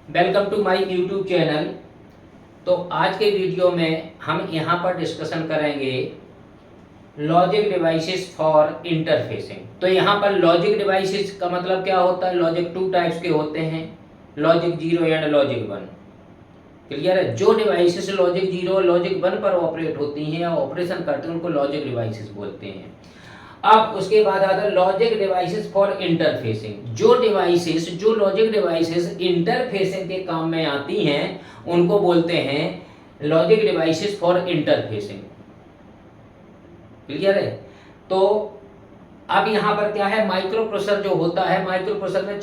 Welcome to my YouTube channel. तो आज के वीडियो में हम यहाँ पर डिस्कशन करेंगे लॉजिक डिवाइसेस फॉर इंटरफेसिंग। तो यहाँ पर लॉजिक डिवाइसेस का मतलब क्या होता है? लॉजिक टू टाइप्स के होते हैं, logic zero and logic one. Clear है? जो डिवाइसेस लॉजिक जीरो और लॉजिक वन पर ऑपरेट होती हैं या ऑपरेशन करते हैं उनको लॉजिक डिवाइसेस बोलते हैं। अब उसके बाद आता है लॉजिक डिवाइसेस फॉर इंटरफेसिंग। जो लॉजिक डिवाइसेस इंटरफेसिंग के काम में आती हैं उनको बोलते हैं logic devices for interfacing. Clear है? तो अब यहाँ पर क्या है, माइक्रो प्रोसेसर जो होता है, माइक्रो प्रोसेसर में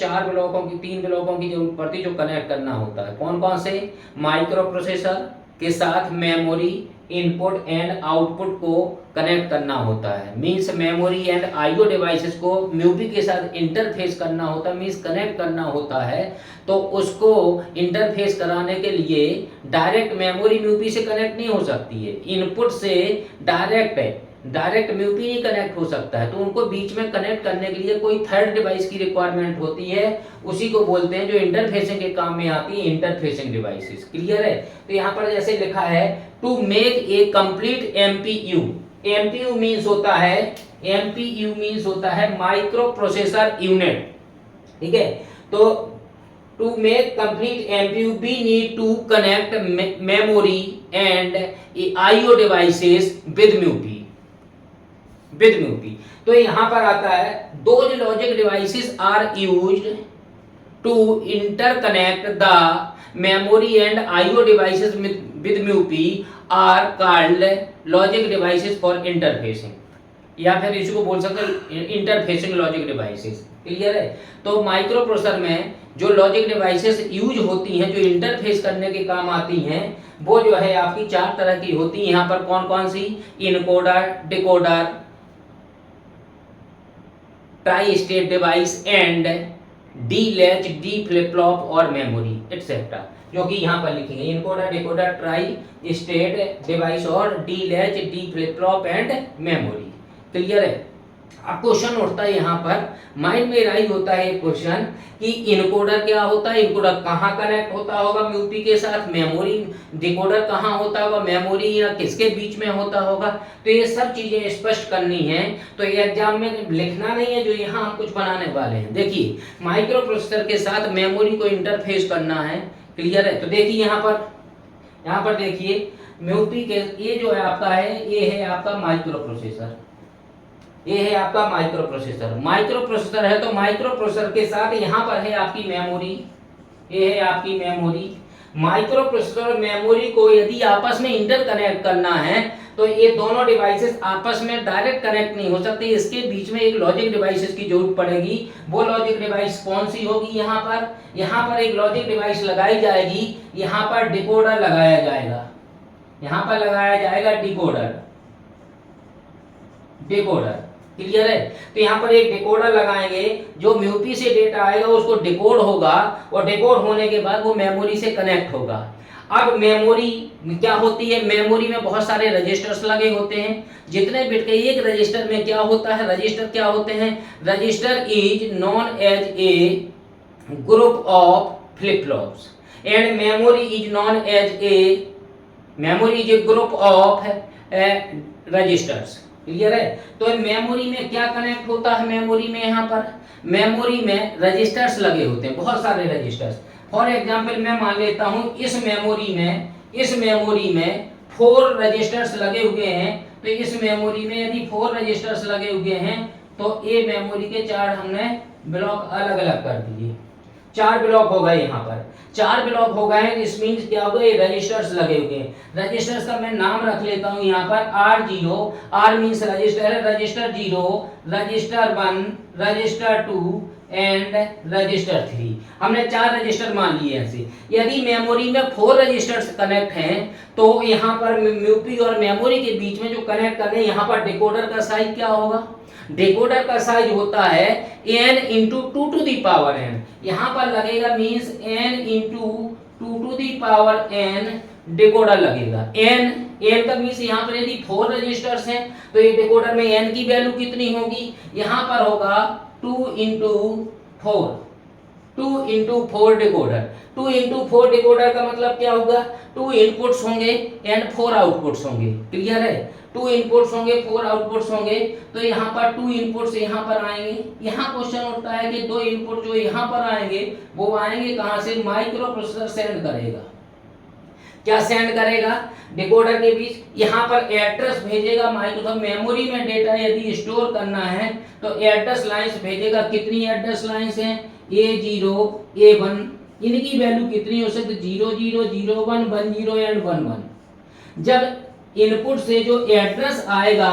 तीन ब्लॉकों की जरूरत पड़ती है जो कनेक्ट करना होता है। कौन कौन से? माइक्रो प्रोसेसर के साथ मेमोरी, इनपुट एंड आउटपुट को कनेक्ट करना होता है। Means memory and IO devices को म्यूपी के साथ इंटरफेस करना होता है, मींस कनेक्ट करना होता है। तो उसको इंटरफेस कराने के लिए डायरेक्ट मेमोरी म्यूपी से कनेक्ट नहीं हो सकती है, इनपुट से डायरेक्ट म्यूपी नहीं कनेक्ट हो सकता है। तो उनको बीच में कनेक्ट करने के लिए कोई थर्ड डिवाइस की रिक्वायरमेंट होती है, उसी को बोलते हैं जो इंटरफेसिंग के काम में आती है, इंटरफेसिंग डिवाइसेस। क्लियर है? तो यहाँ पर जैसे लिखा है to make a complete MPU. MPU means होता है माइक्रो प्रोसेसर यूनिट। ठीक है? तो to make complete MPU we need to connect memory and IO devices with mu P. तो यहां पर आता है those logic devices are used to interconnect the memory and IO devices with mu P are called logic devices for interfacing, या फिर इसको बोल सकते हैं इंटरफेसिंग लॉजिक डिवाइसेस। क्लियर है? तो माइक्रो प्रोसेसर में जो लॉजिक डिवाइसेस यूज होती हैं, जो इंटरफेस करने के काम आती हैं, वो जो है आपकी चार तरह की होती हैं। यहाँ पर कौन कौन सी? Encoder, decoder, tri state device and D latch, D flip flop और मेमोरी एक्सेट्रा, जो कि यहाँ पर लिखेंगे encoder, decoder, tri state device और D latch, D flip flop and memory. Clear है? अब क्वेश्चन उठता है यहाँ पर, माइंड में राइज होता है क्वेश्चन कि इनकोडर क्या होता है, इनकोडर कहाँ कनेक्ट होता होगा म्यूपी के साथ, मेमोरी, डिकोडर कहाँ होता होगा, मेमोरी या किसके बीच में होता होगा। तो ये सब चीजें स्पष्ट करनी है। तो ये एग्जाम में लिखना नहीं है, जो यहाँ हम कुछ बनाने वाले हैं। देखिए, माइक्रो प्रोसेसर के साथ मेमोरी को इंटरफेस करना है। क्लियर है? तो देखिए यहाँ पर देखिए म्यूपी के ये जो है आपका है, ये है आपका माइक्रो प्रोसेसर, ये है आपका माइक्रो प्रोसेसर। माइक्रो प्रोसेसर है तो माइक्रो प्रोसेसर के साथ यहाँ पर है आपकी मेमोरी, ये है आपकी मेमोरी। माइक्रो प्रोसेसर और मेमोरी को यदि आपस में इंटरकनेक्ट करना है तो ये दोनों डिवाइसेस आपस में डायरेक्ट कनेक्ट नहीं हो सकते, इसके बीच में एक लॉजिक डिवाइसेस की जरूरत पड़ेगी। वो लॉजिक डिवाइस कौन सी होगी? यहाँ पर एक लॉजिक डिवाइस लगाई जाएगी, यहाँ पर डिकोडर लगाया जाएगा, यहाँ पर लगाया जाएगा डिकोडर। क्लियर है? तो यहाँ पर एक डिकोडर लगाएंगे, जो म्यूपी से डेटा आएगा उसको डिकोड होगा और डिकोड होने के बाद वो मेमोरी से कनेक्ट होगा। अब मेमोरी क्या होती है? मेमोरी में बहुत सारे रजिस्टर्स लगे होते हैं। जितने बिट के एक रजिस्टर में क्या होता है, रजिस्टर क्या होते हैं? Register is known as a group of flip flops and memory is known as a group of registers. Clear है? तो मेमोरी में क्या कनेक्ट होता है? मेमोरी में यहाँ पर मेमोरी में रजिस्टर्स लगे होते हैं, बहुत सारे रजिस्टर्स। फॉर एग्जांपल मैं मान लेता हूँ इस मेमोरी में 4 रजिस्टर्स लगे हुए हैं। तो इस मेमोरी में यदि 4 रजिस्टर्स लगे हुए हैं तो ये मेमोरी के 4 हमने ब्लॉक अलग अलग कर दिए, 4 ब्लॉक हो गए। यहाँ पर 4 ब्लॉक हो गए। इस मींस क्या हो गए? रजिस्टर्स लगे हुए हैं। रजिस्टर्स का मैं नाम रख लेता हूँ यहाँ पर R0, R मींस रजिस्टर है, register 0, register 1, register 2 and register 3। हमने 4 रजिस्टर मान लिए ऐसे। यदि मेमोरी में 4 रजिस्टर्स कनेक्ट हैं तो यहाँ पर म्यूपी और मेमोरी के बीच में जो कनेक्ट कर रहे हैं, यहाँ पर डिकोडर का साइज क्या होगा? डिकोडर का साइज होता है n into 2 to the power n। यहाँ पर लगेगा means n into 2 to the power n decoder लगेगा। n का मींस यहाँ पर यदि 4 रजिस्टर्स हैं तो ये डिकोडर में n की वैल्यू कितनी होगी? यहाँ पर होगा 2 इंटू 4। 2 × 4 डिकोडर। 2 × 4 डिकोडर का मतलब क्या होगा? 2 इनपुट्स होंगे एंड 4 आउटपुट्स होंगे। क्लियर है? 2 इनपुट्स होंगे 4 आउटपुट्स होंगे। तो यहाँ पर 2 इनपुट्स यहाँ पर आएंगे। यहाँ क्वेश्चन उठता है कि 2 इनपुट जो यहाँ पर आएंगे वो आएंगे कहाँ से? माइक्रो प्रोसेसर सेंड करेगा। क्या सेंड करेगा? डिकोडर के बीच यहाँ पर एड्रेस भेजेगा माइक्रो मेमोरी में डेटा यदि स्टोर करना है तो एड्रेस लाइंस भेजेगा। कितनी एड्रेस लाइंस हैं? A0 A1। इनकी वैल्यू कितनी हो सकती? 0 0 0 1 1 0 एंड 1 1। जब इनपुट से जो एड्रेस आएगा,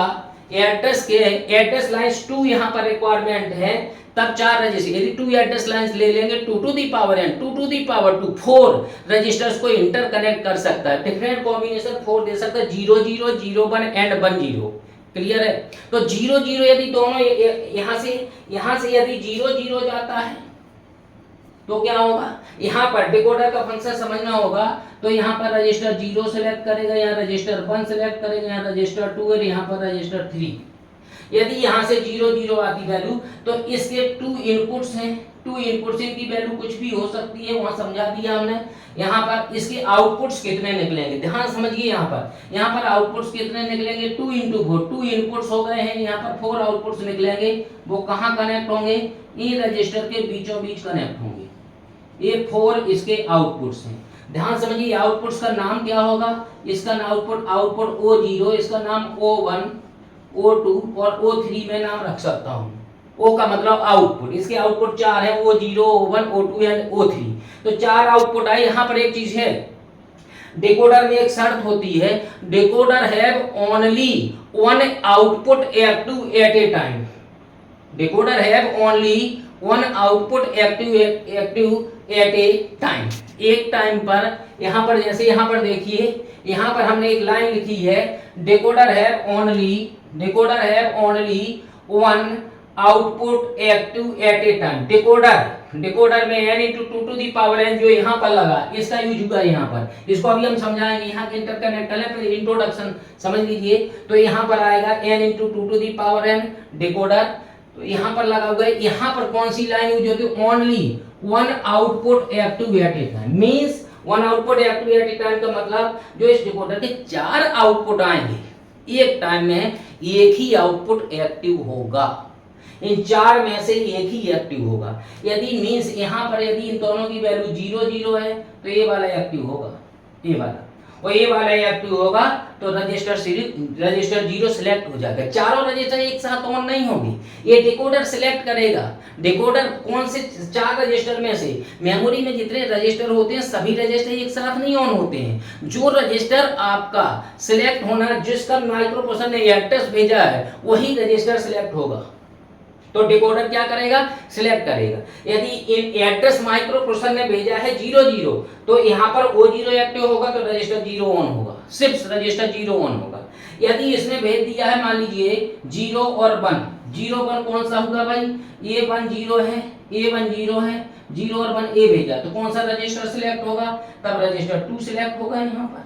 एड्रेस लाइंस 2 यहाँ पर रिक्वायरमेंट है, तब 4 रजिस्टर। यदि 2 एड्रेस लाइंस ले लेंगे 2 to the power n 2 to the power 2 4 registers को इंटरकनेक्ट कर सकता है। डिफरेंट कॉम्बिनेशन 4 दे सकता है, 0 0 0 1 एंड 1 0। क्लियर है? तो 0 0 यदि दोनों यहाँ से यदि 0 0 जाता है तो क्या होगा? यहाँ पर डिकोडर का फंक्शन समझना होगा। तो यहाँ पर रजिस्टर 0 सेलेक्ट करेगा, यहाँ रजिस्टर 1 सेलेक्ट करेगा, यहाँ रजिस्टर 2 और यहाँ पर रजिस्टर 3। यदि यहाँ से 0 0 आती वैल्यू तो इसके 2 इनपुट्स हैं। 2 इनपुट्स की वैल्यू कुछ भी हो सकती है, वहां समझा दिया हमने। यहाँ पर इसके आउटपुट्स कितने निकलेंगे, ध्यान समझिए। यहाँ पर आउटपुट्स कितने निकलेंगे? 2 × 4। 2 इनपुट्स हो गए हैं, यहाँ पर 4 आउटपुट्स निकलेंगे। वो कहाँ कनेक्ट होंगे? इन रजिस्टर के बीचों बीच कनेक्ट होंगे। ये 4 इसके आउटपुट्स हैं। ध्यान समझिए, आउटपुट्स का नाम क्या होगा? इसका आउटपुट O0, इसका नाम O1 O2 और O3 में नाम रख सकता हूँ। O का मतलब आउटपुट। इसके आउटपुट 4 है, O0 O1 O2 and O3। तो 4 आउटपुट आए। यहाँ पर एक चीज है, डिकोडर में एक शर्त होती है, decoder have only 1 output active at a time. Decoder have only 1 output active at a time. एक टाइम पर यहाँ पर, जैसे यहाँ पर देखिए, यहाँ पर हमने एक लाइन लिखी है, decoder have only 1 output active at a time. Decoder में n × 2 to the power n जो यहाँ पर लगा, इसका यूज हुआ यहाँ पर। इसको अभी हम समझाएंगे। यहाँ के इंटरकनेक्टर है, फिर इंट्रोडक्शन समझ लीजिए। तो यहाँ पर आएगा n × 2 to the power n decoder. तो यहाँ पर लगा हुआ है। यहाँ पर कौन सी लाइन यूज होती है? Only 1 output active at a time. Means 1 output active at a time का मतलब जो इस डिकोडर के 4 आउटपुट आएंगे एक टाइम में, एक ही आउटपुट एक्टिव होगा। इन 4 में से एक ही एक्टिव होगा। यदि मीन्स यहाँ पर यदि इन दोनों की वैल्यू 0 0 है तो ये वाला एक्टिव होगा, ये वाला, और ये वाला एक्टिव होगा तो रजिस्टर 0 सिलेक्ट हो जाएगा। चारों रजिस्टर एक साथ ऑन नहीं होगी, ये डिकोडर सिलेक्ट करेगा। डिकोडर कौन से 4 रजिस्टर में से, मेमोरी में जितने रजिस्टर होते हैं सभी रजिस्टर एक साथ नहीं ऑन होते हैं। जो रजिस्टर आपका सिलेक्ट होना, जिसका माइक्रो प्रोसेसर ने एड्रेस भेजा है वही रजिस्टर सिलेक्ट होगा। तो डिकोडर क्या करेगा? सिलेक्ट करेगा। यदि एड्रेस माइक्रो प्रोसेसर ने भेजा है 0 0 तो यहाँ पर O0 एक्टिव होगा तो रजिस्टर 0 ऑन होगा, सिर्फ रजिस्टर 0 ऑन होगा। यदि इसने भेज दिया है मान लीजिए 0 और 1, 0 1 कौन सा होगा भाई? A1 0 है, A1 0 है, 0 और 1 A भेजा तो कौन सा रजिस्टर सिलेक्ट होगा? तब रजिस्टर 2 सिलेक्ट होगा।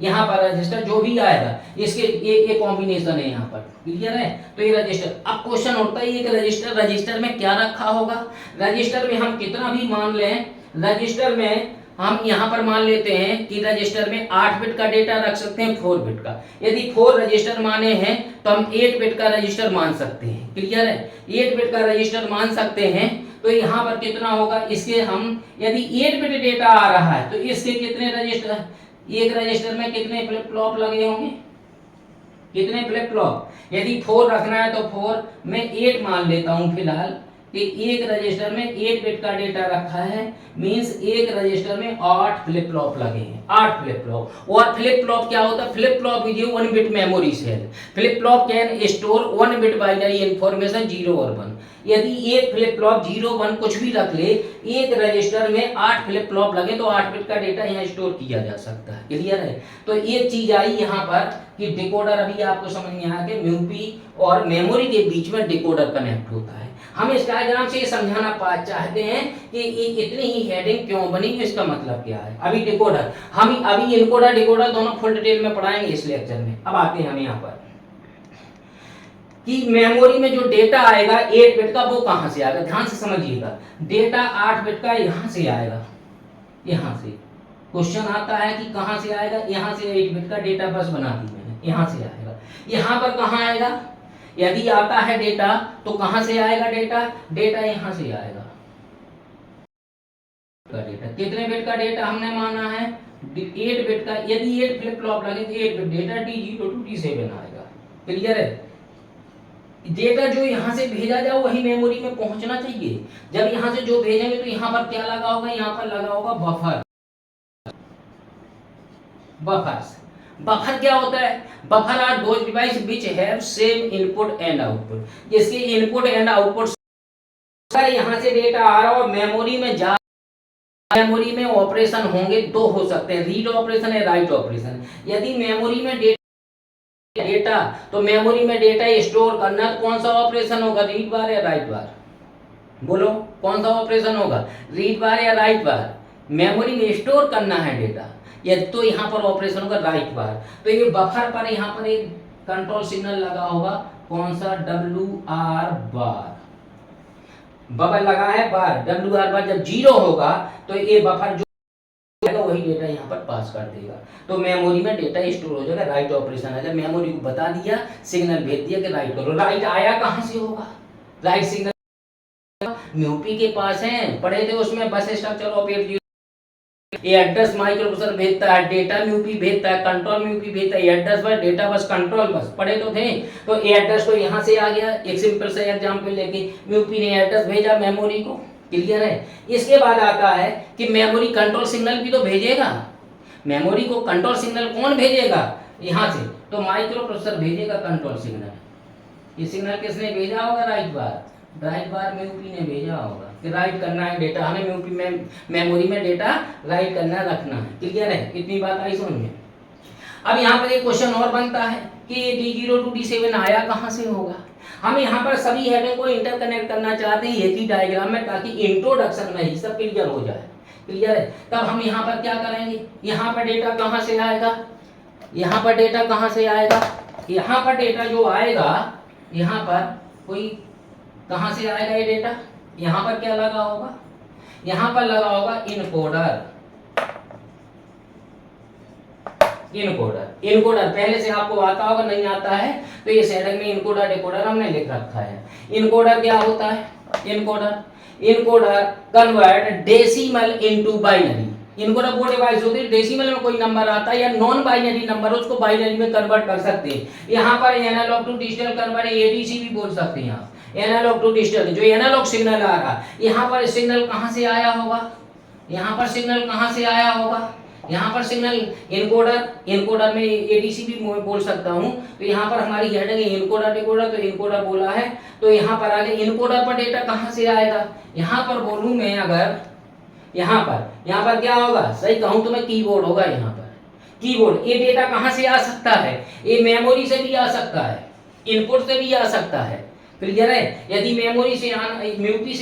यहाँ पर रजिस्टर जो भी आएगा इसके ये कॉम्बिनेशन है यहाँ पर। क्लियर है? तो ये रजिस्टर। अब क्वेश्चन उठता है कि रजिस्टर में क्या रखा होगा? रजिस्टर में हम कितना भी मान लें, रजिस्टर में हम यहाँ पर मान लेते हैं कि रजिस्टर में 8 बिट का डेटा रख सकते हैं, 4 बिट का। यदि 4 रजिस्टर माने हैं तो हम 8 बिट का रजिस्टर मान सकते हैं। क्लियर है? 8 बिट का रजिस्टर मान सकते हैं। तो यहाँ पर कितना होगा? इसके हम यदि 8 बिट डेटा आ रहा है तो इसके कितने रजिस्टर, एक रजिस्टर में कितने फ्लिप फ्लॉप लगे होंगे? कितने फ्लिप फ्लॉप? यदि 4 रखना है तो 4 में 8 मान लेता हूं फिलहाल कि एक रजिस्टर में 8 बिट का डेटा रखा है, मींस एक रजिस्टर में 8 फ्लिप फ्लॉप लगे हैं, 8 फ्लिप फ्लॉप। और फ्लिप फ्लॉप क्या होता है? Flip flop is 1 bit memory cell. Flip flop can store 1 bit binary information 0 और 1। यदि एक फ्लिप फ्लॉप 0 1 कुछ भी रख ले, एक रजिस्टर में 8 फ्लिप फ्लॉप लगे तो 8 बिट का डेटा यहाँ स्टोर किया जा सकता है। क्लियर है? तो एक चीज आई यहाँ पर कि डिकोडर, अभी आपको समझ में आया कि म्यूपी और मेमोरी के बीच में डिकोडर कनेक्ट होता है। हम इस डायग्राम से ये समझाना चाहते हैं कि इतनी ही हेडिंग क्यों बनी, इसका मतलब क्या है। अभी डिकोडर, हम अभी इनकोडर डिकोडर दोनों फुल डिटेल में पढ़ाएंगे इस लेक्चर में। अब आते हैं हम यहाँ पर कि मेमोरी में जो डेटा आएगा 8 बिट का वो कहां से आएगा, ध्यान से समझिएगा। डेटा 8 बिट का यहां से आएगा, यहां से क्वेश्चन आता है कि कहां से आएगा, यहां से 8 बिट का डेटा बस बना दी मैंने, यहां से आएगा। यहां पर कहां आएगा, यदि आता है डेटा तो कहां से आएगा डेटा, डेटा यहां से आएगा। डेटा कितने बिट का डेटा हमने माना है, 8 बिट का। यदि 8 फ्लिप फ्लॉप लगे तो 8 bit data D0 to D7 आएगा। क्लियर है। डेटा जो यहां से भेजा जाए वही मेमोरी में पहुंचना चाहिए। जब यहां से जो भेजेंगे तो यहां पर क्या लगा होगा, यहां पर लगा होगा बफर। बफर्स, बफर क्या होता है, buffer are those device which have same input and output. इसके इनपुट एंड आउटपुट, अगर यहां से डेटा आ रहा और मेमोरी में जा, मेमोरी में ऑपरेशन होंगे दो हो सकते हैं, रीड ऑपरेशन या राइट ऑपरेशन। यदि मेमोरी में डेटा तो मेमोरी में डेटा स्टोर करना तो कौन सा ऑपरेशन होगा, रीड बार या राइट बार, बोलो कौन सा ऑपरेशन होगा, रीड बार या राइट बार। मेमोरी में स्टोर करना है डेटा, या तो यहाँ पर ऑपरेशन होगा राइट बार। तो ये बफर पर यहाँ पर एक कंट्रोल सिग्नल लगा होगा, कौन सा, WR बार, बफर लगा है बार, WR बार जब 0 होगा तो ये बफर जो वही डेटा यहाँ पर पास कर देगा, तो मेमोरी में डेटा स्टोर हो जाएगा, राइट ऑपरेशन है। जब मेमोरी को बता दिया, सिग्नल भेज दिया कि राइट करो, राइट आया कहाँ से होगा, राइट सिग्नल म्यूपी के पास है, पढ़े थे उसमें बस स्ट्रक्चर ऑफ एड्रेस माइक्रोप्रोसेसर भेजता है, डेटा म्यूपी भेजता है, कंट्रोल म्यूपी भेजता है, address bus, data bus, control bus, पढ़े तो थे। तो एड्रेस तो यहाँ से आ गया, एक सिंपल सा एग्जांपल लेके म्यूपी ने एड्रेस भेजा मेमोरी को। क्लियर है। इसके बाद आता है कि मेमोरी कंट्रोल सिग्नल भी तो भेजेगा, मेमोरी को कंट्रोल सिग्नल कौन भेजेगा, यहाँ से, तो माइक्रोप्रोसेसर भेजेगा कंट्रोल सिग्नल। ये सिग्नल किसने भेजा होगा, राइट बार, राइट बार म्यूपी ने भेजा होगा कि राइट करना है डेटा, हमें म्यूपी में मेमोरी में डेटा राइट करना रखना है। क्लियर है, इतनी बात आई समझ में। अब यहाँ पर एक क्वेश्चन और बनता है कि D0 to D7 आया कहाँ से होगा। हम यहाँ पर सभी हेडर को इंटरकनेक्ट करना चाहते हैं एक ही डायग्राम में, ताकि इंट्रोडक्शन में ही सब क्लियर हो जाए। क्लियर है। तब हम यहाँ पर क्या करेंगे, यहाँ पर डेटा कहाँ से आएगा, यहाँ पर डेटा कहाँ से आएगा, यहाँ पर डेटा जो आएगा, यहाँ पर कोई कहाँ से आएगा ये डेटा, यहाँ पर क्या लगा होगा, यहाँ पर लगा होगा इनकोडर। इनकोडर, इनकोडर पहले से आपको आता होगा, नहीं आता है तो ये सेटिंग में इनकोडर डिकोडर हमने लिख रखा है। इनकोडर क्या होता है, encoder, encoder convert decimal into binary. Encoder वो डिवाइस होती है, डेसिमल में कोई नंबर आता है या नॉन बाइनरी नंबर उसको बाइनरी में कन्वर्ट कर सकते हैं। यहाँ पर analog to digital convert, ADC भी बोल सकते हैं आप, एनालॉग टू डिजिटल, जो एनालॉग सिग्नल आ रहा, यहाँ पर सिग्नल कहाँ से आया होगा, यहाँ पर सिग्नल कहाँ से आया होगा, यहाँ पर सिग्नल इनकोडर, इनकोडर में एडीसी भी बोल सकता हूँ। तो यहाँ पर हमारी हेडिंग है इनकोडर डिकोडर, तो इनकोडर बोला है, तो यहाँ पर आगे इनकोडर पर डेटा कहाँ से आएगा, यहाँ पर बोलूँ मैं अगर, यहाँ पर क्या होगा, सही कहूँ तो मैं कीबोर्ड होगा, यहाँ पर कीबोर्ड। ये डेटा कहाँ से आ सकता है, ये मेमोरी से भी आ सकता है, इनपुट से भी आ सकता है। क्लियर है। यदि मेमोरी से आना, म्यूपी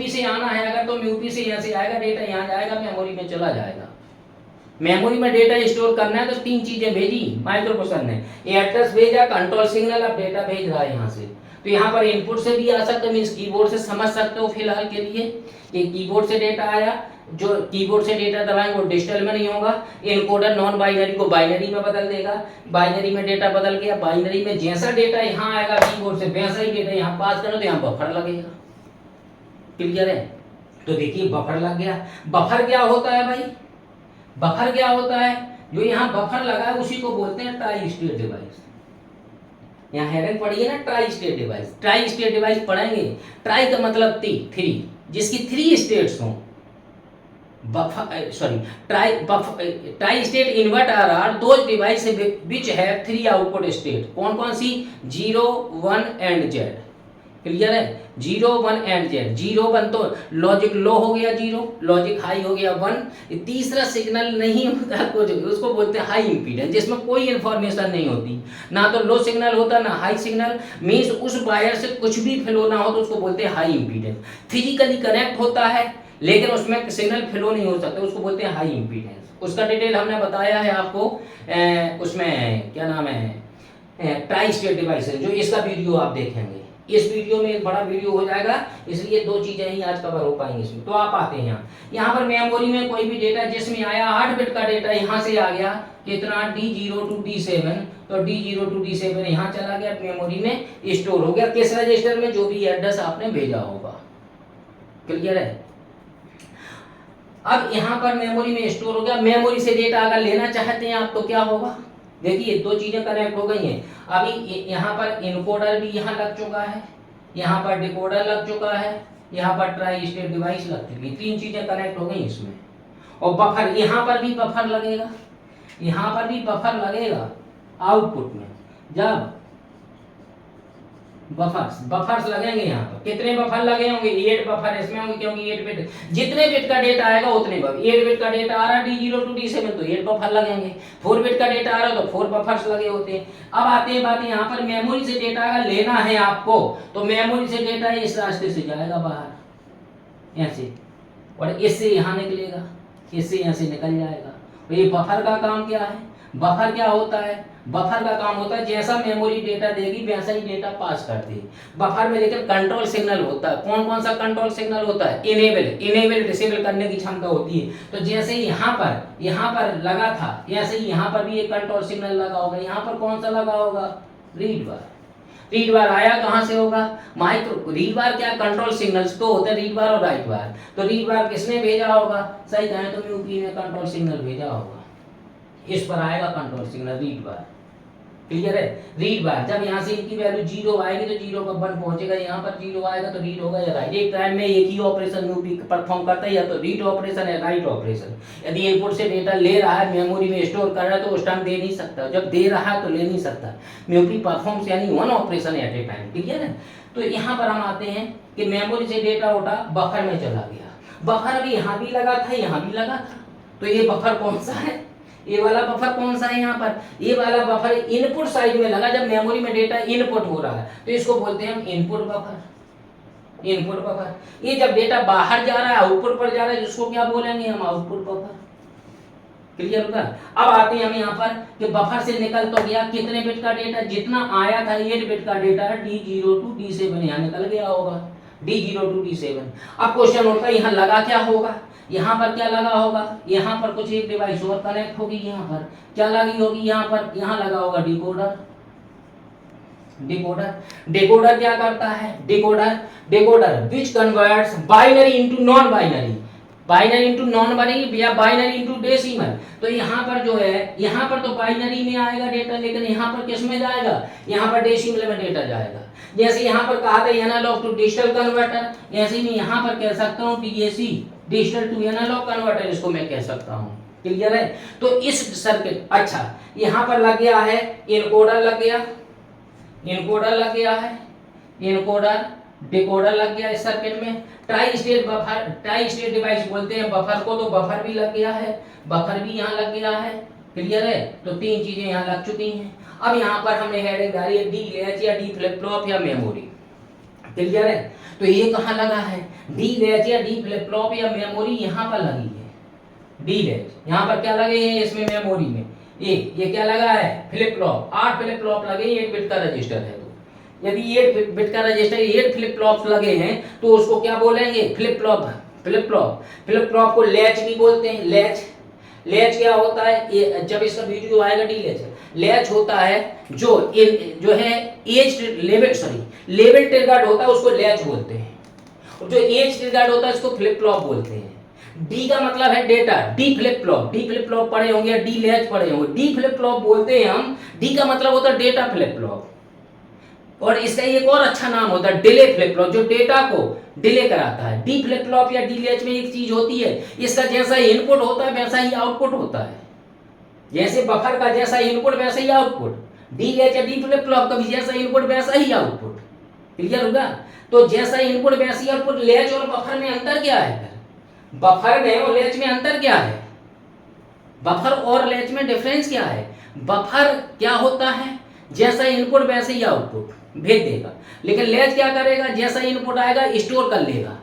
से आना है अगर, तो म्यूपी से यहाँ से आएगा डेटा, यहाँ जाएगा मेमोरी में चला जाएगा। मेमोरी में डेटा स्टोर करना है तो 3 चीजें भेजी माइक्रोप्रोसेसर ने, एड्रेस भेजा, कंट्रोल सिग्नल, अब डेटा भेज रहा है यहाँ से। तो यहाँ पर इनपुट से भी आ सकता है, मीन्स कीबोर्ड से समझ सकते हो फिलहाल के लिए कि कीबोर्ड से डेटा आया, जो कीबोर्ड से डेटा दबाएंगे वो डिजिटल में नहीं होगा। इनकोडर नॉन बाइनरी को बाइनरी में बदल देगा, बाइनरी में डेटा बदल गया, बाइनरी में जैसा डेटा यहाँ आएगा कीबोर्ड से वैसा ही डेटा यहाँ पास करो तो यहाँ बफर लगेगा। क्लियर है। तो देखिए बफर लग गया। बफर क्या होता है भाई, बफर क्या होता है, जो यहाँ बफर लगा है उसी को बोलते हैं ट्राई स्टेट डिवाइस। यहाँ हेडिंग पढ़िए ना, tri state device. Tri state device पढ़ेंगे, ट्राई का मतलब 3, जिसकी 3 स्टेट्स हों। Tri state inverter are those device which have 3 output state. कौन कौन सी, 0, 1 एंड Z। क्लियर है। 0, 1 एंड Z। 0, 1 तो लॉजिक लो हो गया 0, लॉजिक हाई हो गया 1। तीसरा सिग्नल नहीं होता कुछ, उसको बोलते हैं हाई इंपीडेंस, जिसमें कोई इन्फॉर्मेशन नहीं होती, ना तो लो सिग्नल होता ना हाई सिग्नल, मीन्स उस वायर से कुछ भी फ्लो ना हो तो उसको बोलते हैं हाई इंपीडेंस। फिजिकली कनेक्ट होता है लेकिन उसमें सिग्नल फ्लो नहीं हो सकता, उसको बोलते हैं हाई इंपीडेंस। उसका डिटेल हमने बताया है आपको, उसमें क्या नाम है, ट्राई स्टेट डिवाइस है, जो इसका वीडियो आप देखेंगे। इस वीडियो में एक बड़ा वीडियो हो जाएगा, इसलिए 2 चीजें ही आज कवर हो पाएंगी इसमें। तो आप आते हैं यहाँ पर मेमोरी में कोई भी डेटा जिसमें आया 8 बिट का डेटा यहाँ से आ गया कितना D0 to D7, तो D0 to D7 यहाँ चला गया, मेमोरी में स्टोर हो गया किस रजिस्टर में, जो भी एड्रेस आपने भेजा होगा। क्लियर है? अब यहाँ पर मेमोरी में स्टोर हो गया। मेमोरी से डेटा अगर लेना चाहते हैं आप तो क्या होगा, देखिए 2 चीजें कनेक्ट हो गई हैं। अभी यहाँ पर इनकोडर भी यहाँ लग चुका है, यहाँ पर डिकोडर लग चुका है, यहाँ पर ट्राई स्टेट डिवाइस लग चुकी है, 3 चीजें कनेक्ट हो गई इसमें। और बफर, यहाँ पर भी बफर लगेगा, यहाँ पर भी बफर लगेगा आउटपुट में। जब बफर्स लगेंगे यहाँ पर, कितने बफर लगे होंगे, 8 बफर इसमें होंगे, क्योंकि 8 बिट, जितने बिट का डेटा आएगा उतने बफर। 8 बिट का डेटा आ रहा है D0 to D7 तो 8 बफर लगेंगे, 4 बिट का डेटा आ रहा है तो 4 बफर्स लगे होते हैं। अब आते हैं बात यहाँ पर, मेमोरी से डेटा अगर लेना है आपको तो मेमोरी से डेटा इस रास्ते से जाएगा बाहर ऐसे, और इससे यहाँ निकलेगा, इससे यहाँ से निकल जाएगा। तो ये बफर का काम क्या है, बफर क्या होता है, बफर का काम होता है जैसा मेमोरी डेटा देगी वैसा ही डेटा पास करती है। बफर में लेकिन कंट्रोल सिग्नल होता है। कौन कौन सा कंट्रोल सिग्नल होता है, इनेबल डिसेबल करने की क्षमता होती है। तो जैसे यहाँ पर लगा था, ऐसे ही यहाँ पर भी एक कंट्रोल सिग्नल लगा होगा। यहाँ पर कौन सा लगा होगा, रीड बार। रीड बार आया कहाँ से होगा, माइक्रो। रीड बार क्या, कंट्रोल सिग्नल्स तो होते हैं रीड बार और राइट बार। तो रीड बार किसने भेजा होगा, सही कहें तो यूपी ने कंट्रोल सिग्नल भेजा होगा, इस पर आएगा control signal read bar. Clear है? रीड बार जब यहाँ से इनकी वैल्यू 0 आएगी तो 0 का 1 पहुंचेगा, यहाँ पर 0 आएगा तो रीड होगा या राइट। एक टाइम में एक ही ऑपरेशन यूपी परफॉर्म करता है, या तो रीड ऑपरेशन या राइट ऑपरेशन। यदि इनपुट से डेटा ले रहा है, मेमोरी में स्टोर कर रहा है तो उस टाइम दे नहीं सकता, जब दे रहा है तो ले नहीं सकता। यूपी परफॉर्म्स यानी 1 operation at a time. Clear है? तो यहाँ पर हम आते हैं कि मेमोरी से डेटा उठा, बफर में चला गया। बफर भी यहाँ भी लगा था, यहाँ भी लगा था। तो ये बफर कौन सा है, ये वाला बफर कौन सा है, यहाँ पर ये वाला बफर इनपुट साइड में लगा। जब मेमोरी में डेटा इनपुट हो रहा है तो इसको बोलते हैं हम इनपुट बफर। इनपुट बफर ये जब डेटा बाहर जा रहा है, आउटपुट पर जा रहा है, जिसको क्या बोलेंगे हम, आउटपुट बफर। क्लियर होगा? अब आते हैं हम यहाँ पर कि बफर से निकल तो गया कितने बिट का डेटा, जितना आया था 8 बिट का डेटा D0 to D7 यहाँ निकल गया होगा, D0 to D7। अब क्वेश्चन होता है यहाँ लगा क्या होगा, यहाँ पर क्या लगा होगा, यहाँ पर कुछ एक डिवाइस और कनेक्ट होगी, यहाँ पर क्या लगी होगी, यहाँ पर यहाँ लगा होगा डिकोडर। डिकोडर क्या करता है, decoder which converts binary into non binary, binary into non binary या बाइनरी इनटू डेसिमल। तो यहाँ पर जो है, यहाँ पर तो बाइनरी में आएगा डेटा, लेकिन यहाँ पर किस में जाएगा, यहाँ पर डेसिमल में डेटा जाएगा। जैसे यहाँ पर कहा था एनालॉग टू डिजिटल कन्वर्टर, ऐसे मैं यहाँ पर कह सकता हूँ DAC, digital to analog converter, इसको मैं कह सकता हूँ। क्लियर है? तो इस सर्किट, अच्छा यहाँ पर लग गया है इनकोडर, लग गया इनकोडर, लग गया है इनकोडर, डिकोडर लग गया इस सर्किट में। Try state buffer, try state device बोलते हैं बफर को, तो बफर भी लग गया है, बफर भी यहाँ लग गया है। क्लियर है? तो 3 चीजें यहाँ लग चुकी हैं। अब यहाँ पर हमने हेडिंग डाली है डी लैच या डी फ्लिप फ्लॉप या मेमोरी। क्लियर है? तो ये कहाँ लगा है, डी लैच या डी फ्लिप फ्लॉप या मेमोरी यहाँ पर लगी है। डी लैच यहाँ पर क्या लगे हैं इसमें मेमोरी में, ये क्या लगा है, फ्लिप फ्लॉप। 8 फ्लिप फ्लॉप लगे, 8 बिट का रजिस्टर है। तो यदि 8 बिट का रजिस्टर 8 फ्लिप फ्लॉप लगे हैं तो उसको क्या बोलेंगे, फ्लिप फ्लॉप। फ्लिप फ्लॉप को लैच भी बोलते हैं। लैच क्या होता है, जब इसका वीडियो आएगा डी लैच होता है जो है एज लेवल ट्रिगर्ड होता है, उसको लैच बोलते हैं। और जो एज ट्रिगर्ड होता है उसको फ्लिप फ्लॉप बोलते हैं। डी का मतलब है डेटा, डी फ्लिप फ्लॉप पढ़े होंगे या डी लैच पढ़े होंगे। डी फ्लिप फ्लॉप बोलते हैं हम, डी का मतलब होता है डेटा फ्लिप फ्लॉप। और इसका एक और अच्छा नाम होता है डिले फ्लिप फ्लॉप, जो डेटा को डिले कराता है। डी फ्लिप फ्लॉप या डी लैच में एक चीज होती है, इसका जैसा इनपुट होता है वैसा ही आउटपुट होता है। जैसे बफर का जैसा इनपुट वैसा ही आउटपुट, डी लैच या डी फ्लिप फ्लॉप का भी जैसा इनपुट वैसा ही आउटपुट। क्लियर होगा? तो जैसा इनपुट वैसा ही आउटपुट। लैच और बफर में अंतर क्या है, बफर में और लैच में अंतर क्या है, बफर और लैच में डिफरेंस क्या है। बफर क्या होता है, जैसा इनपुट वैसे ही आउटपुट भेज देगा, लेकिन लैच क्या करेगा, जैसा इनपुट आएगा स्टोर कर लेगा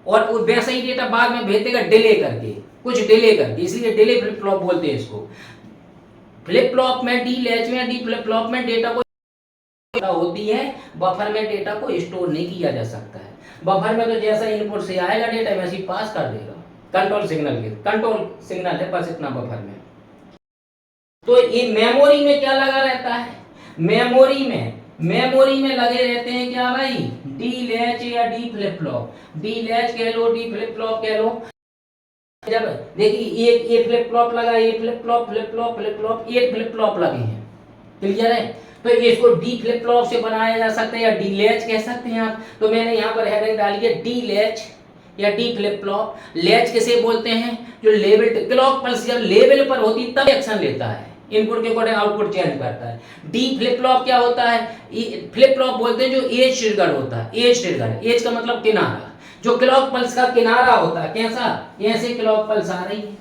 और वैसा ही डेटा बाद में भेज देगा डिले करके, कुछ डिले करके, इसलिए डिले फ्लिप फ्लॉप बोलते हैं इसको। फ्लिप फ्लॉप में डी लैच में डी फ्लिप फ्लॉप में डेटा को होती है, बफर में डेटा को स्टोर नहीं किया जा सकता है। बफर में तो जैसा इनपुट से आएगा डेटा वैसे ही पास कर देगा, कंट्रोल सिग्नल है बस इतना बफर में। तो ये मेमोरी में क्या लगा रहता है, मेमोरी में लगे रहते हैं क्या भाई, डी लैच या D flip flop, D latch कह लो, डी फ्लिप फ्लॉप कह लो। जब देखिए एक ए फ्लिप फ्लॉप लगा, a flip flop flip flop flip flop, a flip flop लगे हैं, क्लियर है। तो इसको डी फ्लिप फ्लॉप से बनाया जा सकता है या डी लैच कह सकते हैं आप। तो मैंने यहाँ पर हेडिंग डाली है डी लैच या डी फ्लिप फ्लॉप। लैच किसे बोलते हैं, जो लेवल क्लॉक पल्स जब लेवल पर होती तब एक्शन लेता है, इनपुट के अकॉर्डिंग आउटपुट चेंज करता है। डी फ्लिप फ्लॉप क्या होता है, फ्लिप फ्लॉप बोलते हैं जो एज ट्रिगर होता है, एज ट्रिगर, एज का मतलब किनारा, जो क्लॉक पल्स का किनारा होता है, कैसा, ऐसे क्लॉक पल्स आ रही है,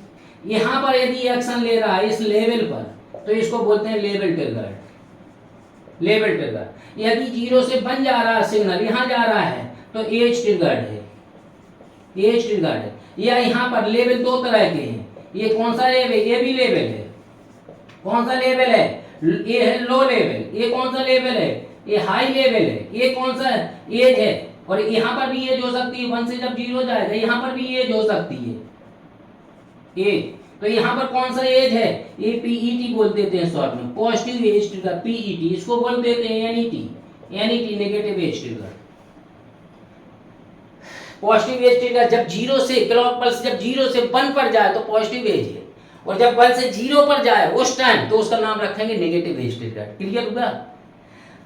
यहाँ पर यदि एक्शन ले रहा है इस लेवल पर तो इसको बोलते हैं लेवल ट्रिगर, लेवल ट्रिगर। यदि 0 से बन जा रहा है सिग्नल, यहाँ जा रहा है तो एज ट्रिगर्ड है, एज ट्रिगर्ड है। या यहाँ पर लेवल दो तरह के हैं, ये कौन सा लेवल, ये भी लेवल है, कौन सा लेवल है, ये है लो लेवल, ये कौन सा लेवल है, ये हाई लेवल है, ये कौन सा एज है। और यहाँ पर भी एज हो सकती है, 1 से जब 0 जाएगा यहाँ पर भी एज हो सकती है, एज। तो यहाँ पर कौन सा एज है, ये पीईटी बोल देते हैं शॉर्ट में, पॉजिटिव एज ट्रिगर, पीईटी, इसको बोल देते हैं NET, NET negative edge trigger. Positive edge trigger जब 0 से क्लॉक पल्स जब 0 से 1 पर जाए तो पॉजिटिव एज है, और जब 1 से 0 पर जाए उस टाइम तो उसका नाम रखेंगे नेगेटिव एज ट्रिगर। क्लियर हुआ।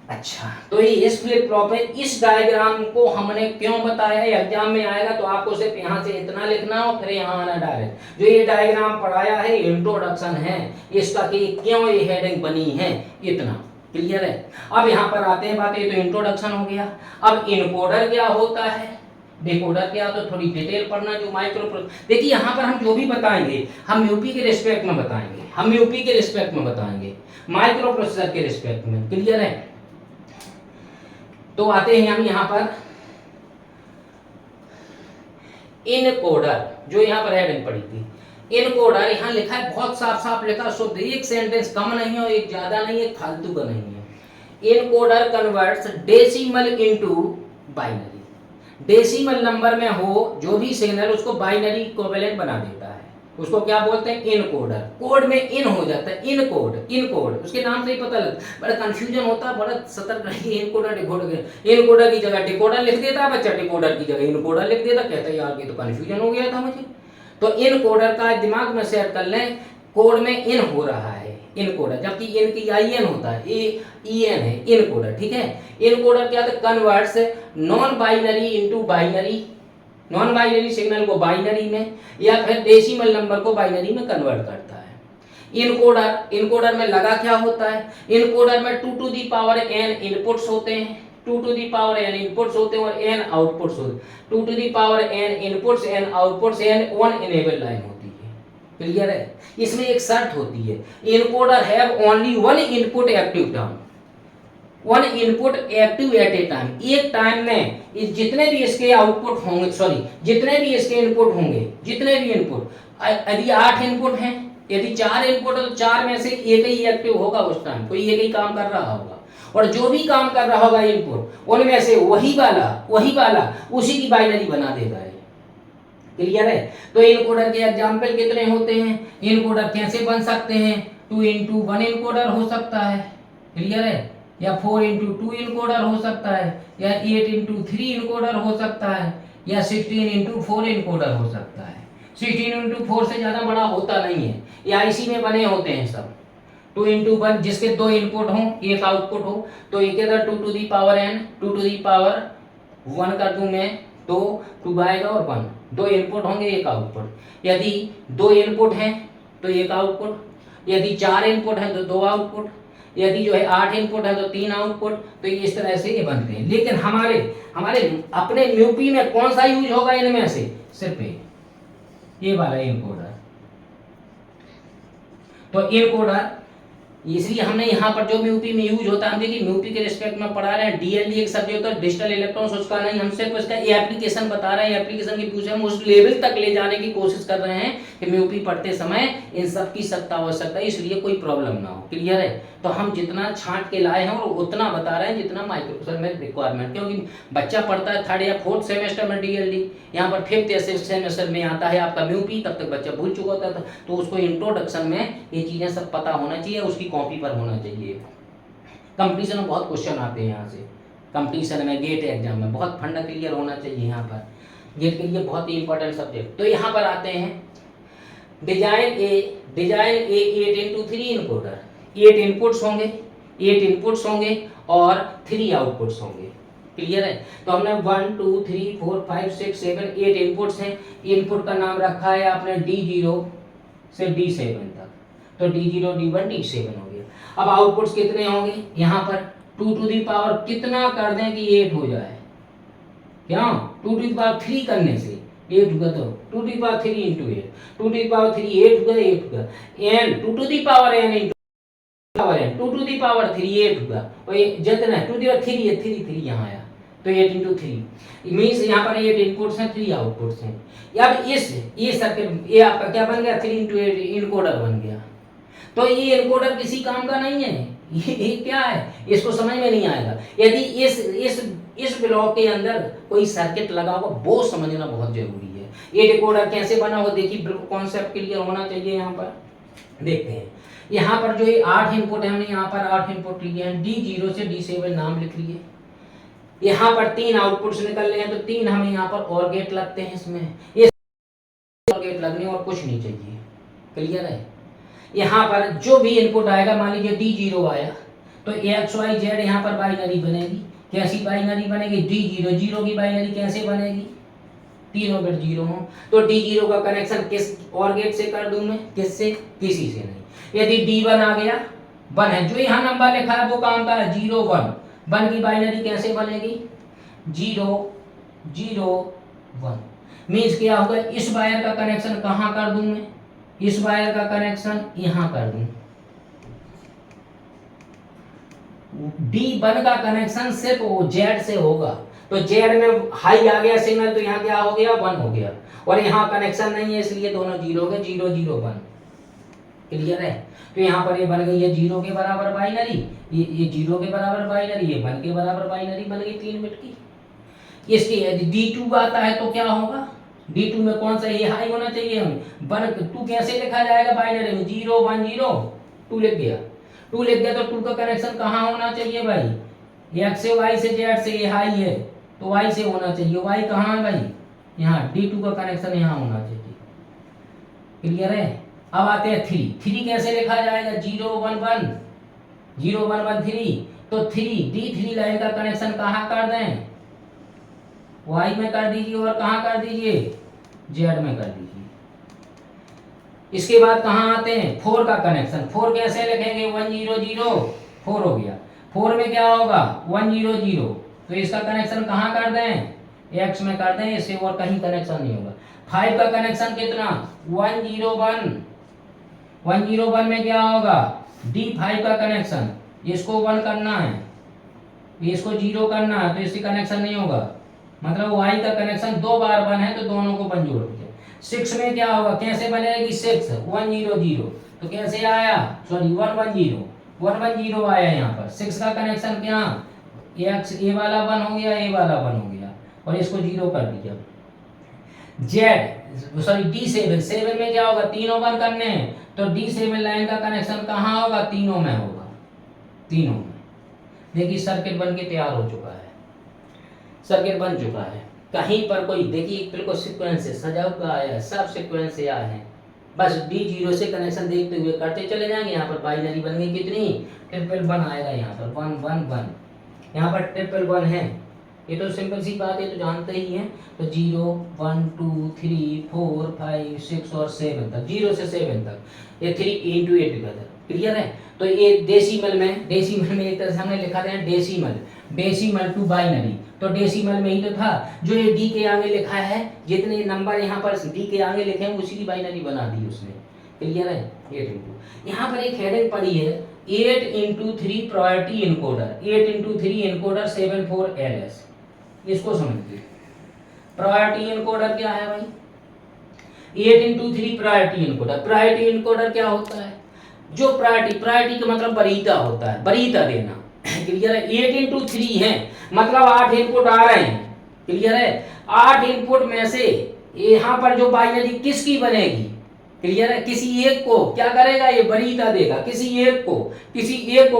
अच्छा, तो ये इस फ्लिप फ्लॉप है। इस डायग्राम को हमने क्यों बताया है, एग्जाम में आएगा तो आपको सिर्फ यहाँ से इतना लिखना और फिर यहाँ आना डायरेक्ट। जो ये डायग्राम पढ़ाया है इंट्रोडक्शन है इसका, कि क्यों ये हेडिंग बनी है, इतना क्लियर है। अब यहाँ पर आते हैं बातें, तो इंट्रोडक्शन हो गया। अब इनकोडर क्या होता है, डिकोडर क्या, तो थोड़ी डिटेल पढ़ना। जो माइक्रो, देखिए यहाँ पर हम जो भी बताएंगे हम यूपी के रिस्पेक्ट में बताएंगे, हम यूपी के रिस्पेक्ट में बताएंगे, माइक्रो प्रोसेसर के रिस्पेक्ट में, क्लियर है। तो आते हैं हम यहाँ पर इनकोडर, जो यहाँ पर हेडिंग पड़ी थी इनकोडर, यहाँ लिखा है बहुत साफ साफ लिखा, शुद्ध, एक सेंटेंस कम नहीं है, एक ज्यादा नहीं है, फालतू का नहीं है। Encoder converts decimal into binary, decimal number में हो जो भी सिग्नल उसको बाइनरी इक्विवेलेंट बना देता है, उसको क्या बोलते हैं, इनकोडर। कोड में इन हो जाता है, इनकोड, इनकोड उसके नाम से ही पता लगता है। बड़ा कंफ्यूजन होता है, बड़ा सतर्क रहिए। इनकोडर डिकोडर, इनकोडर की जगह डिकोडर लिख देता है बच्चा, डिकोडर की जगह इनकोडर लिख देता, कहता है यार ये तो कंफ्यूजन हो गया था मुझे। तो इनकोडर का दिमाग में सेट कर लें, कोड में इन हो रहा है इनकोडर, जबकि इन की आई एन होता है, ई एन है इनकोडर, ठीक है। इनकोडर क्या है, converts non binary into binary, non binary signal को बाइनरी में या फिर डेसिमल नंबर को बाइनरी में कन्वर्ट करता है। इनकोडर में लगा क्या होता है, इनकोडर में 2 to the power n inputs होते हैं, 2 to the power n inputs होते हैं और n आउटपुट्स होते हैं। 2 to the power n inputs, n outputs, n 1 enable line होती है, क्लियर है। इसमें एक शर्त होती है, encoder have only 1 input active term, 1 input active at a time, एक टाइम में जितने भी इसके आउटपुट होंगे, सॉरी जितने भी इसके इनपुट होंगे, जितने भी इनपुट, यदि 8 इनपुट हैं, यदि 4 इनपुट है तो 4 में से एक ही एक्टिव होगा उस टाइम, कोई एक ही काम कर रहा होगा, और जो भी काम कर रहा होगा इनपुट उनमें से वही वाला उसी की बाइनरी बना देगा, क्लियर है। तो इनकोडर के एग्जाम्पल कितने होते हैं, इनकोडर कैसे बन सकते हैं, 2 into 1 इनकोडर हो सकता है, क्लियर है, या 4 into 2 इनकोडर हो सकता है, या 8 into 3 इनकोडर हो सकता है, या 16 into 4 इनकोडर हो सकता है। 16 into 4 से ज़्यादा बड़ा होता नहीं है, या इसी में बने होते हैं सब। 2 into 1 जिसके 2 इनपुट हों, एक आउटपुट हो, तो एक इधर 2 to the power n, 2 to the power 1 कर दूं मैं, 2 आएगा और 1, 2 इनपुट होंगे एक आउटपुट। यदि 2 इनपुट हैं तो एक आउटपुट, यदि 4 इनपुट है तो 2 आउटपुट, यदि जो है 8 इनपुट है तो 3 आउटपुट। तो इस तरह से ये बनते हैं। लेकिन हमारे अपने यूपी में कौन सा यूज होगा इनमें से, सिर्फ ये वाला इनकोडर। तो इनकोडर इसलिए हमने यहाँ पर जो म्यूपी में यूज होता है, हम देखिए म्यूपी के रिस्पेक्ट में पढ़ा रहे हैं, डीएलडी एक सब्जेक्ट होता है डिजिटल इलेक्ट्रॉनिक्स, उसका नहीं, हम सिर्फ उसका एप्लीकेशन बता रहे हैं, एप्लीकेशन के पूछे हम उस लेवल तक ले जाने की कोशिश कर रहे हैं कि म्यूपी पढ़ते समय इन सब की सख्त आवश्यकता है, इसलिए कोई प्रॉब्लम ना हो। क्लियर है? तो हम जितना छांट के लाए हैं और उतना बता रहे हैं जितना माइक्रोसर में रिक्वायरमेंट, क्योंकि बच्चा पढ़ता है थर्ड या फोर्थ सेमेस्टर में डीएलडी, यहाँ पर फिफ्थ या सिक्स्थ सेमेस्टर में आता है आपका म्यूपी, तब तक बच्चा भूल चुका होता था, तो उसको इंट्रोडक्शन में ये चीजें सब पता होना चाहिए, उसकी कॉपी पर होना चाहिए। कंपटीशन में बहुत क्वेश्चन आते हैं यहाँ से, कंपटीशन में गेट एग्जाम में बहुत फंडा क्लियर होना चाहिए, यहाँ पर गेट के लिए बहुत ही इंपॉर्टेंट सब्जेक्ट। तो यहाँ पर आते हैं डिजाइन ए 8x3 इनकोडर, 8 इनपुट्स होंगे और 3 आउटपुट्स होंगे। क्लियर है? तो हमने 1 2 3 4 5 6 7 8 इनपुट्स हैं, इनपुट का नाम रखा है आपने D0 से D7 तक, तो D0 D1 D7 हो गया। अब आउटपुट्स कितने होंगे? यहाँ पर 2 टू दी पावर कितना कर दें कि 8 हो जाए, क्यों? 2 टू दी पावर 3 करने से 8 होगा, तो 2 to the power 3 into 8, 2 to the power 3 8 होगा, n 2 to the power n into power n, 2 to the power 3 8 होगा, और ये जितना 2 टू दी पावर 3 है, 3 यहाँ आया, तो 8 इंटू 3 मीन्स यहाँ पर 8 इनपुट्स हैं, 3 आउटपुट्स हैं। अब ये सर्किट ये आपका क्या बन गया? 3 इंटू 8 इनकोडर बन गया। तो ये इनकोडर किसी काम का नहीं है, ये क्या है, इसको समझ में नहीं आएगा। यदि इस ब्लॉक के अंदर कोई सर्किट लगा होगा वो समझना बहुत जरूरी है। ये डिकोडर कैसे बना हो, देखिए बिल्कुल कॉन्सेप्ट क्लियर होना चाहिए। यहाँ पर देखते हैं, यहाँ पर जो ये 8 इनपुट है, हमने यहाँ पर 8 इनपुट लिए हैं, D0 से D7 नाम लिख लिए। यहाँ पर 3 आउटपुट्स निकल रहे हैं, तो 3 हमें यहाँ पर और गेट लगते हैं, इसमें ये और गेट लगने और कुछ नहीं चाहिए। क्लियर है? यहाँ पर जो भी इनपुट आएगा, मान लीजिए D0 आया, तो XYZ यहाँ पर बाइनरी बनेगी। कैसी बाइनरी बनेगी? D0 0 की बाइनरी कैसे बनेगी? तीनों बिट 0 हो, तो D0 का कनेक्शन किस और गेट से कर दूं मैं? किससे? किसी से नहीं। यदि D1 आ गया, 1 है, जो यहाँ नंबर लिखा है वो काम का है 0 1, 1 की बाइनरी कैसे बनेगी? 0 0 1। मीन्स क्या होगा? इस वायर का कनेक्शन कहाँ कर दूं मैं? इस वायर का कनेक्शन यहाँ कर दूं। D1 का कनेक्शन सिर्फ Z से होगा, तो Z में हाई आ गया सिग्नल, तो यहाँ क्या हो गया? 1 हो गया, और यहाँ कनेक्शन नहीं है इसलिए दोनों 0 हो गए, 0 0 1। क्लियर है? तो यहाँ पर ये बन गई है 0 के बराबर बाइनरी, ये 0 के बराबर बाइनरी, ये 1 के बराबर बाइनरी बन गई 3 बिट की। इसकी यदि D2 आता है तो क्या होगा? D2 में कौन सा? ये हाई होना चाहिए हमें। 1 2 कैसे लिखा जाएगा बाइनरी में? 0 1 0 2 लिख गया, 2 लिख गया, तो 2 का कनेक्शन कहाँ होना चाहिए भाई? X से Y से Z से, ये हाई है तो Y से होना चाहिए। Y कहाँ है भाई? यहाँ। D2 का कनेक्शन यहाँ होना चाहिए। क्लियर है? अब आते हैं 3 कैसे लिखा जाएगा? 0 1 1 0 1 1 3, तो 3 D3 लाइन का कनेक्शन कहाँ कर दें? Y में कर दीजिए, और कहाँ कर दीजिए? Z में कर दीजिए। इसके बाद कहाँ आते हैं? 4 का कनेक्शन। 4 कैसे लिखेंगे? 1 0 0 4 हो गया। 4 में क्या होगा? 1 0 0, तो इसका कनेक्शन कहाँ कर दें? X में कर दें, इससे और कहीं कनेक्शन नहीं होगा। 5 का कनेक्शन कितना? 1 0 1 1 0 1 में क्या होगा? D5 का कनेक्शन, इसको 1 करना है, इसको 0 करना है, तो इससे कनेक्शन नहीं होगा। मतलब Y का कनेक्शन 2 बार 1 है, तो दोनों को 1 जोड़ दीजिए। 6 में क्या होगा? कैसे बनेगी? 6 1 0 0, तो कैसे आया? सॉरी 1 1 0 1 1 0 आया यहाँ पर। 6 का कनेक्शन क्या? X ए वाला 1 हो गया, ए वाला 1 हो गया, और इसको 0 कर दिया। D7 7 में क्या होगा? तीनों 1 करने हैं, तो D7 लाइन का कनेक्शन कहाँ होगा? तीनों में होगा, तीनों में। देखिए सर्किट बन के तैयार हो चुका है, सर्किट बन चुका है। कहीं पर कोई देखिए बिल्कुल सीक्वेंस से सजा हुआ आया, सब सीक्वेंस से आए हैं। बस D0 से कनेक्शन देखते हुए करते चले जाएंगे। यहाँ पर बाइनरी बन गई कितनी? 1 आएगा यहाँ पर 1 1 1, यहाँ पर 1 है। ये तो सिंपल सी बात है, तो जानते ही हैं। तो 0 1 2 3 4 5 6 और 7 तक, 0 से 7 तक, ये 3 into 8 टुगेदर। क्लियर है? तो ये डेसिमल में एक तरह से हमने लिखा था डेसिमल टू बाइनरी, तो डेसिमल में ही तो था। जो ये D के आगे लिखा है, जितने नंबर यहाँ पर D के आगे लिखे हैं उसी की बाइनरी बना दी उसने। क्लियर है? 8 इंटू, यहाँ पर एक हेडिंग पड़ी है 8 into 3 priority encoder, 8 into 3 encoder 74LS, इसको समझिए। प्रायोरिटी इनकोडर क्या है भाई? 8 into 3 priority encoder. Priority encoder क्या होता है? जो प्रायोरिटी का मतलब वरीयता होता है, वरीयता देना। क्लियर है? 8 इंटू 3 है मतलब 8 इनपुट आ रहे हैं। क्लियर है? 8 इनपुट में से यहाँ पर जो बाइनरी किसकी बनेगी? क्लियर है? किसी एक को क्या करेगा? ये वरीयता देगा, किसी एक को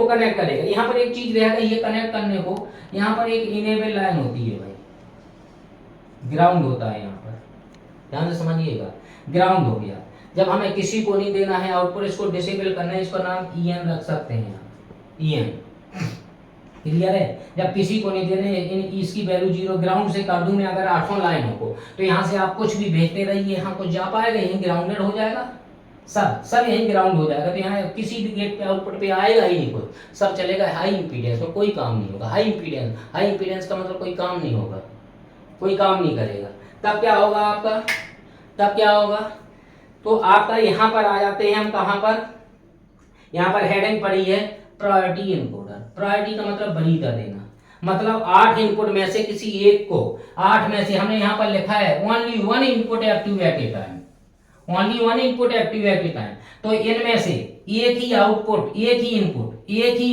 कनेक्ट करेगा। यहाँ पर एक चीज रहेगा, ये कनेक्ट करने को यहाँ पर एक इनेबल लाइन होती है भाई, ग्राउंड होता है यहाँ पर, ध्यान से समझिएगा। ग्राउंड हो गया, जब हमें किसी को नहीं देना है आउटपुट, इसको डिसेबल करना है, इसका नाम EN रख सकते हैं, EN। क्लियर है? जब किसी को नहीं देने, इसकी वैल्यू 0 ग्राउंड से कर दूं मैं अगर 8 लाइनों को, तो यहाँ से आप कुछ भी भेजते रहिए, यहाँ कुछ जा पाएगा? यहीं ग्राउंडेड हो जाएगा, सब यहीं ग्राउंड हो जाएगा। तो यहाँ किसी भी गेट पे आउटपुट पे आएगा ही नहीं कुछ, सब चलेगा हाई इंपीडेंस, तो कोई काम नहीं होगा। हाई इंपीडेंस का मतलब कोई काम नहीं होगा, कोई काम नहीं करेगा। तब क्या होगा आपका? तो आपका यहाँ पर आ जाते हैं हम, कहाँ पर? यहाँ पर हेडिंग पड़ी है प्रायोरिटी इनकोडर। प्रायोरिटी का मतलब वरीयता देना, मतलब 8 इनपुट में से किसी एक को, 8 में से हमने यहाँ पर लिखा है only 1 input active at a time, only 1 input active at a time. तो इनमें से एक ही आउटपुट, एक ही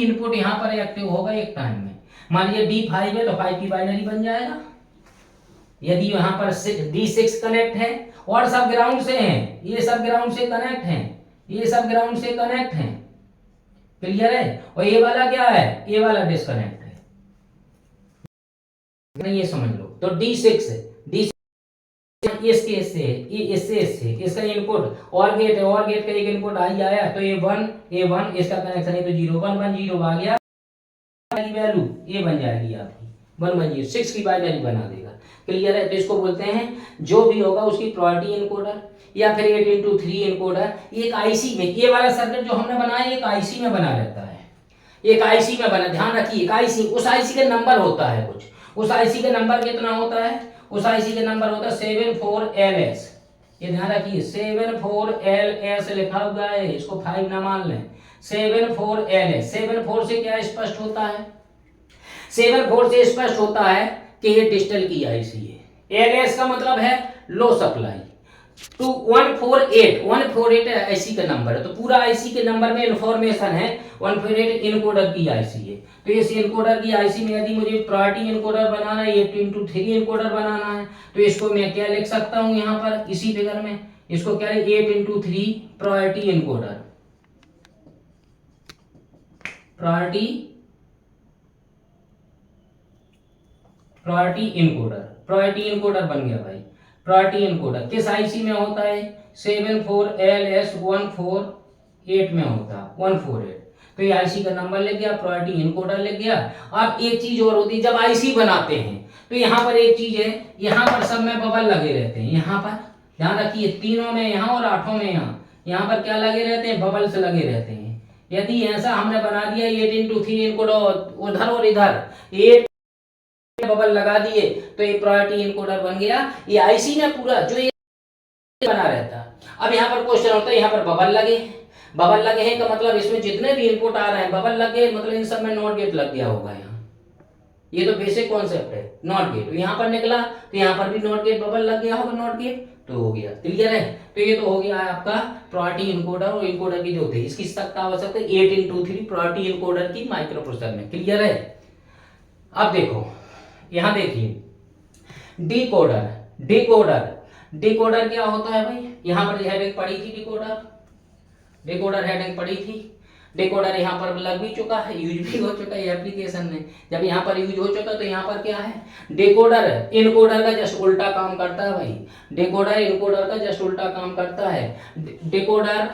इनपुट यहाँ पर एक्टिव होगा एक टाइम में। मान लीजिए D5 है तो 5 की बाइनरी बन जाएगा। यदि यहाँ पर D6 कनेक्ट है और सब ग्राउंड से हैं, ये सब ग्राउंड से कनेक्ट हैं, क्लियर है? और ये वाला क्या है? ये वाला डिस्कनेक्ट है, नहीं, ये समझ लो। तो D6 इससे इसका इनपुट और गेट है, और गेट का एक इनपुट आई आया, तो A1 इसका कनेक्शन है, तो 0 1 1 0 आ गया, वैल्यू ये बन जाएगी आपकी 1 1 0, 6 की बाइनरी बना देगा। क्लियर है? तो इसको बोलते हैं जो भी होगा उसकी प्रायोरिटी इनकोडर, या फिर 8 इंटू 3 इनकोडर। एक आईसी में, ये वाला सर्किट जो हमने बनाया एक आईसी में बना रहता है, एक आईसी में बना, ध्यान रखिए, एक आईसी, उस आईसी का नंबर होता है कुछ, उस आईसी का नंबर कितना होता है? उस आईसी का नंबर होता है 74LS, ये ध्यान रखिए, 74LS लिखा हुआ है, इसको 5 ना मान लें। 74LS, 74 से क्या स्पष्ट होता है? 74 से स्पष्ट होता है कि ये डिजिटल की आईसी है। LS का मतलब है लो सप्लाई। तो 148 आईसी का नंबर है, तो पूरा आईसी के नंबर में इंफॉर्मेशन है। 148 इनकोडर की आईसी है, तो इस इनकोडर की आईसी में यदि मुझे प्रायोरिटी इनकोडर बनाना है, 8 इंटू 3 इनकोडर बनाना है, तो इसको मैं क्या लिख सकता हूं यहाँ पर इसी फिगर में? इसको क्या है? 8 into 3 priority encoder, priority encoder बन गया भाई। प्रायोरिटी इनकोडर किस आईसी में होता है? 74LS148 में होता है, 148। तो ये आईसी का नंबर लिख गया, प्रायोरिटी इनकोडर लिख गया। अब एक चीज और होती है, जब आईसी बनाते हैं तो यहाँ पर एक चीज है, यहाँ पर सब में बबल लगे रहते हैं। यहाँ पर ध्यान रखिए, 3 में यहाँ और 8 में यहाँ पर क्या लगे रहते हैं? बबल्स लगे रहते हैं। यदि ऐसा हमने बना दिया 8 इंटू 3 इनकोडर उधर और इधर 8 बबल लगा दिए, तो ये प्रायोरिटी इनकोडर बन गया। ये आईसी में पूरा जो ये बना रहता। अब यहाँ पर क्वेश्चन होता है, यहाँ पर बबल लगे हैं का मतलब इसमें जितने भी इनपुट आ रहे हैं बबल लगे, मतलब इन सब में नॉट गेट लग गया होगा। यहाँ ये तो बेसिक कॉन्सेप्ट है, नॉट गेट। यहाँ पर निकला तो यहाँ पर भी नॉट गेट बबल लग गया होगा, नॉट गेट तो हो गया। क्लियर है? तो ये तो हो गया है आपका प्रायोरिटी इनकोडर। और इनकोडर की जो थी इसकी सख्त आवश्यकता 8 इंटू 3 प्रायोरिटी इनकोडर की माइक्रो प्रोसेसर में। क्लियर है? अब देखो, यहां देखिए डिकोडर क्या होता है भाई? यहां पर हेडिंग पड़ी थी, डिकोडर हेडिंग पड़ी थी। डिकोडर यहाँ पर लग भी चुका है, यूज भी हो चुका है एप्लीकेशन में। जब यहाँ पर यूज हो चुका तो यहाँ पर क्या है? डिकोडर इनकोडर का जस्ट उल्टा काम करता है भाई। डिकोडर इनकोडर का जस्ट उल्टा काम करता है। Decoder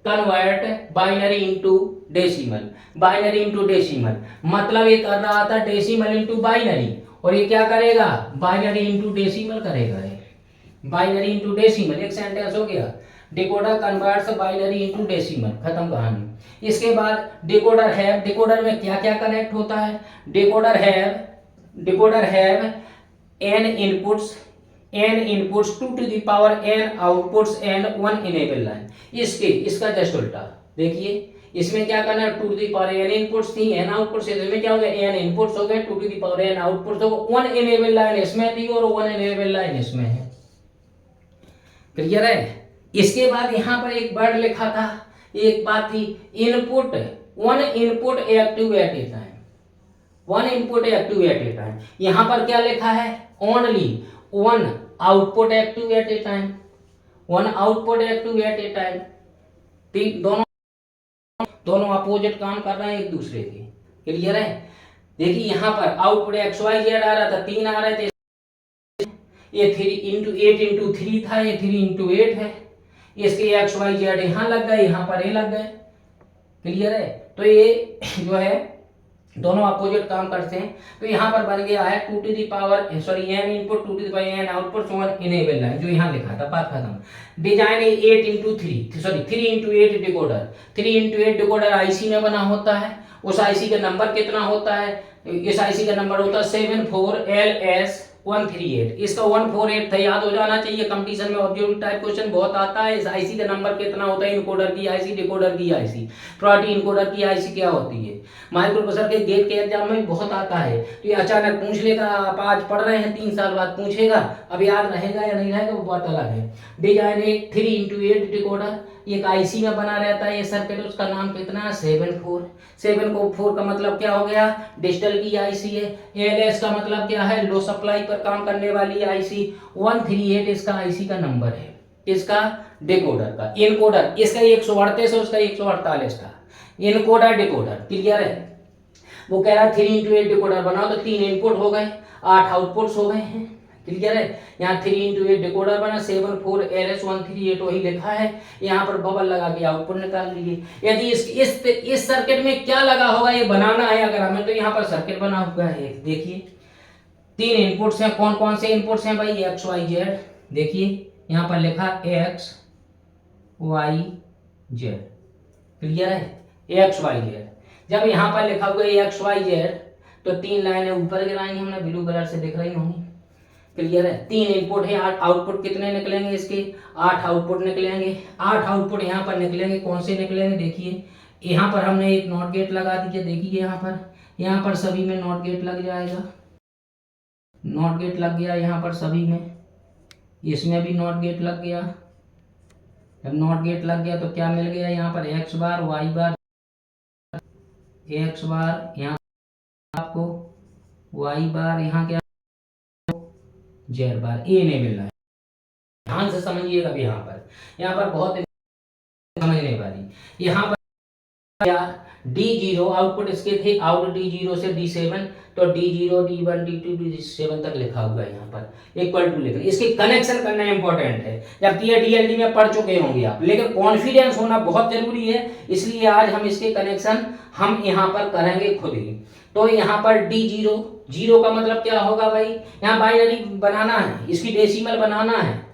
convert binary into decimal, मतलब ये कर रहा था डेसिमल इंटू बाइनरी, और ये क्या करेगा? बाइनरी इंटू डेसिमल करेगा। बाइनरी इंटू डेसिमल, एक सेंटेंस हो गया। Decoder converts binary into decimal, खत्म कहानी। इसके बाद डिकोडर हैव, डिकोडर में क्या क्या कनेक्ट होता है? Decoder have n inputs, n inputs 2 to the power n outputs and 1 enable line. इसका जस्ट उल्टा देखिए, इसमें क्या करना है, 2 to the power n inputs थी, n आउटपुट्स, इसमें क्या हो गया, n इनपुट्स हो गए, 2 to the power n outputs हो गए, 1 इनेबल लाइन इसमें थी और 1 इनेबल लाइन इसमें है। क्लियर है। इसके बाद यहां पर एक वर्ड लिखा था, एक बात थी, input, 1 input active at a time, 1 input active at a time. यहां पर क्या लिखा है, only 1 output active at a time, 1 output active at a time. दोनों अपोजिट काम कर रहे हैं एक दूसरे के। क्लियर है। देखिए यहां पर आउटपुट एक्स वाई जेड आ रहा था, 3 आ रहे थे, ये 3 × 8 × 3 था, ये 3 × 8 है, इसके एक्स वाई जेड यहां लग गए, यहां पर ए लग गए। क्लियर है। तो ये जो है दोनों अपोजिट काम करते हैं। तो यहाँ पर बन गया है 2 to the power n input 2 to the power n output 1 enable line, जो यहाँ लिखा था, बात खत्म। डिजाइन 3 × 8 डिकोडर, 3 × 8 डिकोडर आईसी में बना होता है। उस आईसी का नंबर कितना होता है, इस आईसी का नंबर होता है 74LS138। इसका 148 था, याद हो जाना चाहिए, कंपटीशन में ऑब्जेक्टिव टाइप क्वेश्चन बहुत आता है। इस आईसी का नंबर कितना होता है, इनकोडर की आईसी, डिकोडर की आईसी, प्रायोरिटी इनकोडर की आईसी क्या होती है। माइक्रो प्रोसेसर के गेट के एग्जाम में बहुत आता है, तो ये अचानक पूछ लेगा, आप आज पढ़ रहे हैं, 3 साल बाद पूछेगा, अब याद रहेगा या नहीं रहेगा वो बात अलग है। डिजाइन 3 × 8 डिकोडर, एक आईसी में बना रहता है ये सर्किट, उसका नाम कितना है, 7 का मतलब क्या हो गया, डिजिटल की आईसी है। एलएस का मतलब क्या है, लो सप्लाई पर काम करने वाली आईसी। 138 इसका आईसी का नंबर है, इसका डिकोडर का। इनकोडर इसका 138 है, उसका 148 था। इनकोडर डिकोडर, क्लियर है। वो कह रहा है 3 × 8 डिकोडर बनाओ, तो 3 इनपुट हो गए, 8 आउटपुट्स हो गए हैं। क्लियर है। यहाँ 3 × 8 डिकोडर बना, 74LS138 वही लिखा है। यहाँ पर बबल लगा के आउटपुट निकाल लीजिए। यदि इस सर्किट में क्या लगा होगा ये बनाना है अगर हमें, तो यहाँ पर सर्किट बना हुआ है, देखिए 3 इनपुट्स हैं। कौन कौन से इनपुट्स हैं भाई, एक्स वाई जेड। देखिए यहाँ पर लिखा एक्स वाई जेड, क्लियर है, एक्स वाई जेड। जब यहाँ पर लिखा हुआ है एक्स वाई जेड, तो 3 लाइनें ऊपर गिराएंगे हमने, ब्लू कलर से दिख रही होंगी। क्लियर है। 3 इनपुट है, 8 आउटपुट कितने निकलेंगे इसके, 8 आउटपुट निकलेंगे। 8 आउटपुट यहाँ पर निकलेंगे, कौन से निकलेंगे, देखिए यहाँ पर हमने एक नॉट गेट लगा दीजिए। देखिए यहाँ पर सभी में नॉट गेट लग जाएगा, नॉट गेट लग गया यहाँ पर सभी में, इसमें भी नॉट गेट लग गया। जब नॉट गेट लग गया तो क्या मिल गया, यहाँ पर एक्स बार वाई बार, एक्स बार यहाँ आपको, वाई बार यहाँ क्या, जेड बार, ए नहीं मिल रहा है। ध्यान से समझिएगा। यहाँ पर बहुत समझने वाली, यहाँ पर क्या D0 आउटपुट इसके थे, आउट D0 से D7, तो D0 D1 D2 D7 तक लिखा हुआ है, यहाँ पर इक्वल टू लिखना। इसकी कनेक्शन करना इंपॉर्टेंट है, जबकि ये DLD में पढ़ चुके होंगे आप, लेकिन कॉन्फिडेंस होना बहुत जरूरी है, इसलिए आज हम इसके कनेक्शन हम यहाँ पर करेंगे खुद ही। तो यहाँ पर D0, जीरो का मतलब क्या होगा भाई, यहाँ बाइनरी बनाना है, इसकी डेसिमल बनाना है।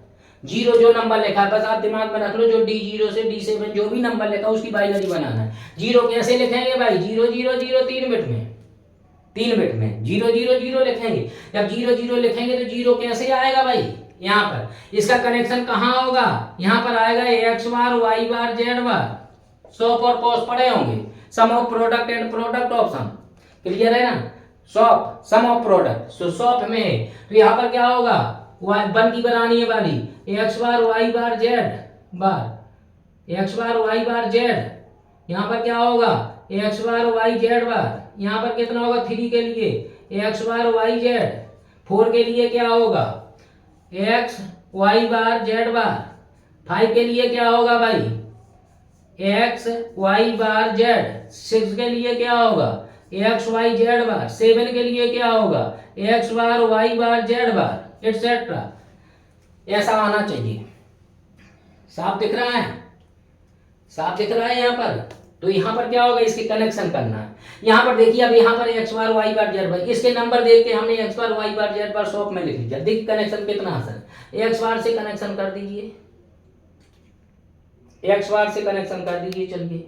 जीरो जो नंबर लिखा है बस आप दिमाग में रख लो, जो D0 से D7 जो भी नंबर लिखा उसकी बाइनरी बनाना है। जीरो कैसे लिखेंगे भाई, 0 0 0 3 बिट में, 3 बिट में 0 0 0 लिखेंगे। जब 0 0 लिखेंगे तो जीरो कैसे आएगा भाई, यहाँ पर इसका कनेक्शन कहाँ होगा, यहाँ पर आएगा X bar Y bar Z bar. SOP और कॉस पढ़े होंगे, sum of product and product option, clear है ना। SOP sum of product, so SOP में तो यहाँ पर क्या होगा, वन की बनानी है वाली, x bar Y bar Z बार, x bar Y bar Z. यहाँ पर क्या होगा, एक्स बार वाई जेड बार। यहाँ पर कितना होगा, 3 के लिए एक्स बार वाई जेड, 4 के लिए क्या होगा, एक्स वाई बार जेड बार, 5 के लिए क्या होगा भाई, एक्स वाई बार जेड, 6 के लिए क्या होगा, एक्स वाई जेड बार, 7 के लिए क्या होगा, x bar Y bar Z बार, एटसेट्रा। ऐसा आना चाहिए। साफ दिख रहा है, साफ दिख रहा है यहाँ पर। तो यहाँ पर क्या होगा, इसके कनेक्शन करना है। यहाँ पर देखिए, अब यहाँ पर X bar Y bar Z बार, इसके नंबर देख के हमने x bar Y bar Z बार शॉप में लिख लिया। देखिए कनेक्शन कितना आसान, एक्स बार से कनेक्शन कर दीजिए, एक्स बार से कनेक्शन कर दीजिए। चलिए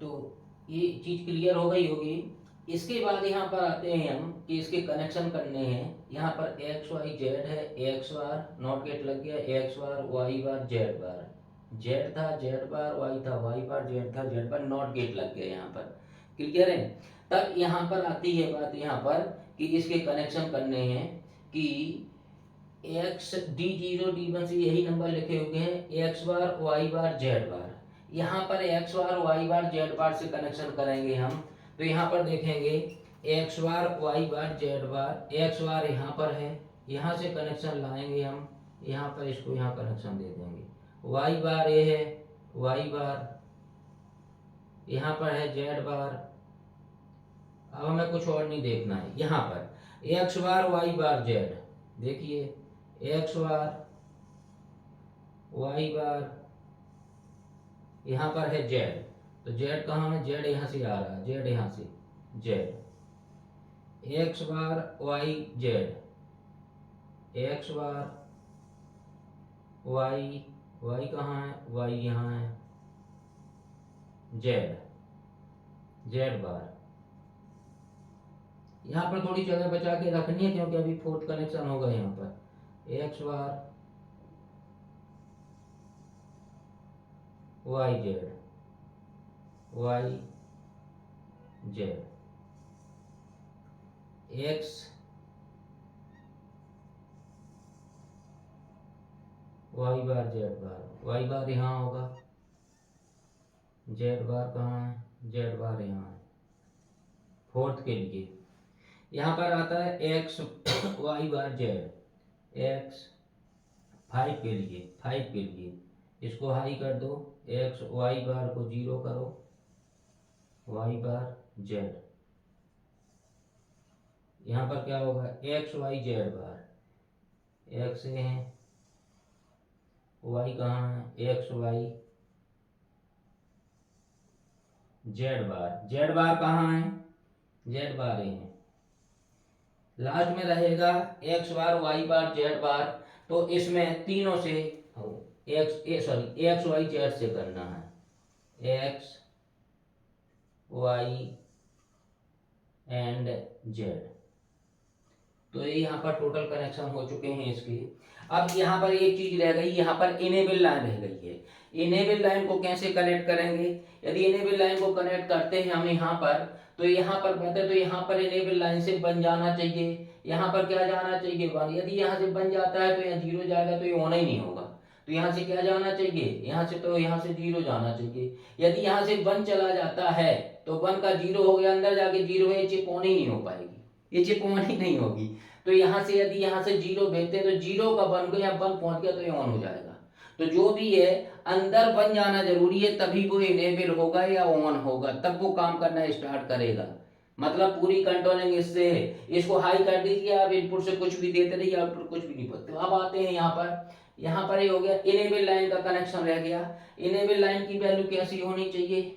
तो क्लियर हो गई होगी। इसके बाद यहाँ पर आते हैं हम कि इसके कनेक्शन करने हैं। यहाँ पर एक्स वाई जेड है, एक्स बार नॉट गेट लग गया, x bar Y bar Z बार, जेड था जेड बार वाई था वाई बार जेड था जेड बार, नॉट गेट लग गया यहाँ पर। क्लियर है। तब यहाँ पर आती है बात यहाँ पर कि इसके कनेक्शन करने हैं कि x D zero D one से यही नंबर लिखे हुए हैं, x bar Y bar Z बार। यहाँ पर X bar Y bar Z बार से कनेक्शन करेंगे हम। तो यहाँ पर देखेंगे x bar Y bar Z बार, एक्स बार यहाँ पर है, यहाँ से कनेक्शन लाएंगे हम, यहाँ पर इसको यहाँ कनेक्शन दे देंगे। वाई बार ये है, वाई बार यहाँ पर है जेड बार। अब हमें कुछ और नहीं देखना है। यहाँ पर X bar Y bar Z, देखिए एक्स बार वाई बार, यहाँ पर है जेड, तो जेड कहाँ है, जेड यहाँ से आ रहा है, जेड यहाँ से Z, x bar Y Z, x bar Y, Y कहाँ है, वाई यहाँ है, जेड, जेड बार। यहाँ पर थोड़ी जगह बचा के रखनी है क्योंकि अभी फोर्थ कनेक्शन होगा यहाँ पर, X bar Y Z, Y Z, X Y bar Z bar, Y bar यहाँ होगा, जेड बार कहाँ है, जेड बार यहाँ है। फोर्थ के लिए यहाँ पर आता है x Y bar Z, x five के लिए, फाइव के लिए इसको हाई कर दो, एक्स वाई बार को जीरो करो, वाई बार जेड। यहाँ पर क्या होगा, एक्स वाई जेड बार, एक्स है, वाई कहाँ है, एक्स वाई जेड बार, जेड बार कहाँ है, जेड बार है। लास्ट में रहेगा x bar Y bar Z बार। तो इसमें तीनों से एक्स वाई जेड से करना है, एक्स वाई एंड जेड। तो ये यहाँ पर टोटल कनेक्शन हो चुके हैं इसके। अब यहाँ पर एक चीज रह गई, यहाँ पर इनेबल लाइन रह गई है। इनेबल लाइन को कैसे कनेक्ट करेंगे, यदि इनेबल लाइन को कनेक्ट करते हैं हम यहाँ पर, तो यहाँ पर कहते तो यहाँ पर इनेबल लाइन से बन जाना चाहिए, यहाँ पर क्या जाना चाहिए, वन। यदि यहाँ से बन जाता है तो यहाँ जीरो जाएगा, तो ये ऑन ही नहीं होगा। तो यहाँ से क्या जाना चाहिए, यहाँ से, तो यहाँ से जीरो जाना चाहिए। यदि यहाँ से वन चला जाता है तो वन का जीरो हो गया, अंदर जाके जीरो है, चिप ऑन ही नहीं हो पाएगी, ये चिप ऑन ही नहीं होगी। तो यहाँ से यदि यहाँ से जीरो भेजते हैं तो जीरो का वन को यहाँ वन पहुंच गया तो ये ऑन हो जाएगा। तो जो भी है अंदर बन जाना जरूरी है, तभी वो इनेबल होगा या ऑन होगा, तब वो काम करना स्टार्ट करेगा। मतलब पूरी कंट्रोलिंग इससे है। इसको हाई कर दीजिए आप, इनपुट से कुछ भी देते रहिए, आउटपुट कुछ भी नहीं पड़ते। अब आते हैं यहाँ पर ये हो गया इनेबल लाइन का कनेक्शन रह गया। इनेबल लाइन की वैल्यू कैसी होनी चाहिए,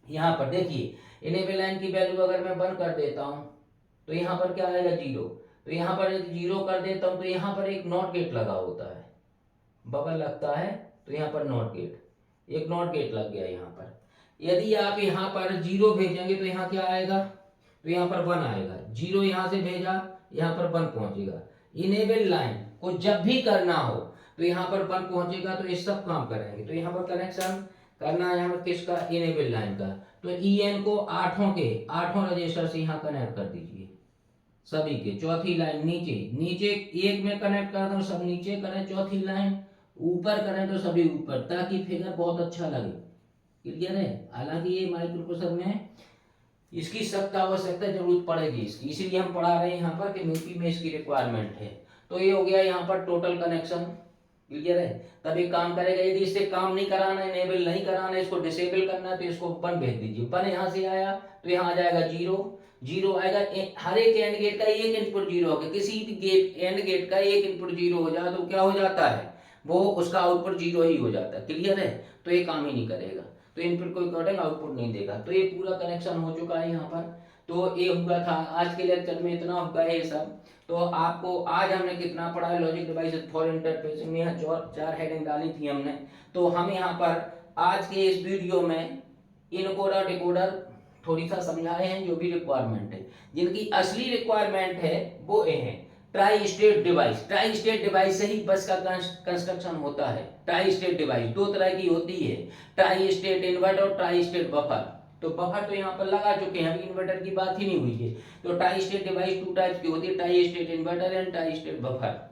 यहाँ पर देखिए इनेबल लाइन की वैल्यू अगर मैं बंद कर देता हूँ तो यहाँ पर क्या आएगा, जीरो। तो यहाँ पर यदि जीरो कर देता हूँ तो यहाँ पर एक नॉट गेट लगा होता है, बबल लगता है, तो यहाँ पर नॉट गेट, एक नॉट गेट लग गया यहाँ पर। यदि आप यहाँ पर जीरो भेजेंगे तो यहाँ क्या आएगा, तो यहाँ पर वन आएगा। जीरो यहाँ से भेजा, यहाँ पर वन पहुंचेगा। इनेबल लाइन को जब भी करना हो तो यहाँ पर वन पहुंचेगा, तो ये सब काम करेंगे। तो यहाँ पर कनेक्शन करना है यहाँ किसका, इनेबल लाइन का। तो EN को आठों रजिस्टर से यहाँ कनेक्ट कर दीजिए सभी के। चौथी लाइन नीचे, नीचे एक में कनेक्ट कर दो, सब नीचे करें। चौथी लाइन ऊपर करें तो सभी ऊपर, ताकि फिगर बहुत अच्छा लगे। क्लियर है। हालांकि ये माइक्रो प्रोसेसर में इसकी सख्त आवश्यकता जरूरत पड़ेगी इसकी, इसीलिए हम पढ़ा रहे हैं यहाँ पर कि यूपी में इसकी रिक्वायरमेंट है। तो ये हो गया यहाँ पर टोटल कनेक्शन। क्लियर है। तभी काम करेगा। यदि इससे काम नहीं कराना, इनेबल नहीं कराना, इसको डिसेबल करना है, तो इसको वन भेज दीजिए। वन यहाँ से आया तो यहाँ आ जाएगा जीरो, जीरो आएगा। हर एक एंड गेट का एक इनपुट जीरो होगा। किसी गेट एंड गेट का एक इनपुट जीरो हो जाए तो क्या हो जाता है, वो उसका आउटपुट जीरो ही हो जाता है। क्लियर है। तो ये काम ही नहीं करेगा, तो इनपुट को अकॉर्डिंग आउटपुट नहीं देगा। तो ये पूरा कनेक्शन हो चुका है यहाँ पर। तो ये हुआ था आज के लेक्चर में, इतना हुआ है ये सब। तो आपको आज हमने कितना पढ़ा है, लॉजिक डिवाइसेस फॉर इंटरफेसिंग में यहाँ चार हेडिंग डाली थी हमने। तो हम यहाँ पर आज के इस वीडियो में इनकोडर डिकोडर थोड़ी सा समझाए हैं जो भी रिक्वायरमेंट है। जिनकी असली रिक्वायरमेंट है वो ये है tri state device. Tri state device से ही बस का कंस्ट्रक्शन होता है। ट्राई स्टेट डिवाइस दो तरह की होती है, ट्राई स्टेट इन्वर्टर और ट्राई स्टेट बफर। तो बफर तो यहाँ पर लगा चुके हैं, अभी इन्वर्टर की बात ही नहीं हुई है। तो tri state device two type की होती है, tri state inverter and tri state buffer.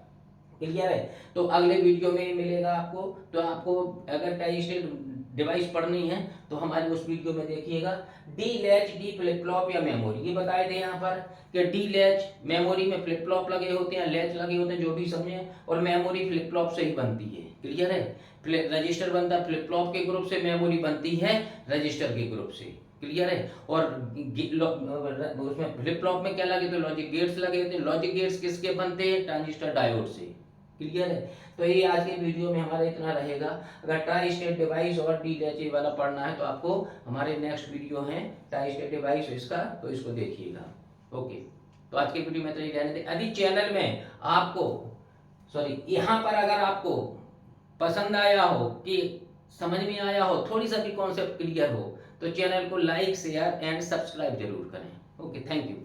Clear है? तो अगले वीडियो में मिलेगा आपको। तो आपको अगर ट्राई स्टेट डिवाइस पढ़नी है तो हमारे उस वीडियो में देखिएगा। D latch, D flip flop या मेमोरी, ये बताए थे यहाँ पर कि डी लैच मेमोरी में फ्लिप फ्लॉप लगे होते हैं, लैच लगे होते हैं, जो भी समझे, और मेमोरी फ्लिप फ्लॉप से ही बनती है। क्लियर है? रजिस्टर बनता है फ्लिप फ्लॉप के ग्रुप से, मेमोरी बनती है रजिस्टर के ग्रुप से। क्लियर है? और उसमें फ्लिप फ्लॉप में क्या लगे तो लॉजिक गेट्स लगे होते हैं। लॉजिक गेट्स किसके बनते हैं? ट्रांजिस्टर डायोड से। क्लियर है? तो ये आज के वीडियो में हमारा इतना रहेगा। अगर ट्राई स्टेट डिवाइस और डी लैच वाला पढ़ना है तो आपको हमारे नेक्स्ट वीडियो है ट्राई स्टेट डिवाइस इसका, तो इसको देखिएगा। ओके, तो आज के वीडियो में तो ये रहने दे। यदि चैनल में आपको यहाँ पर अगर आपको पसंद आया हो, कि समझ में आया हो, थोड़ी सा भी कॉन्सेप्ट क्लियर हो, तो चैनल को लाइक शेयर एंड सब्सक्राइब जरूर करें। Okay, thank you.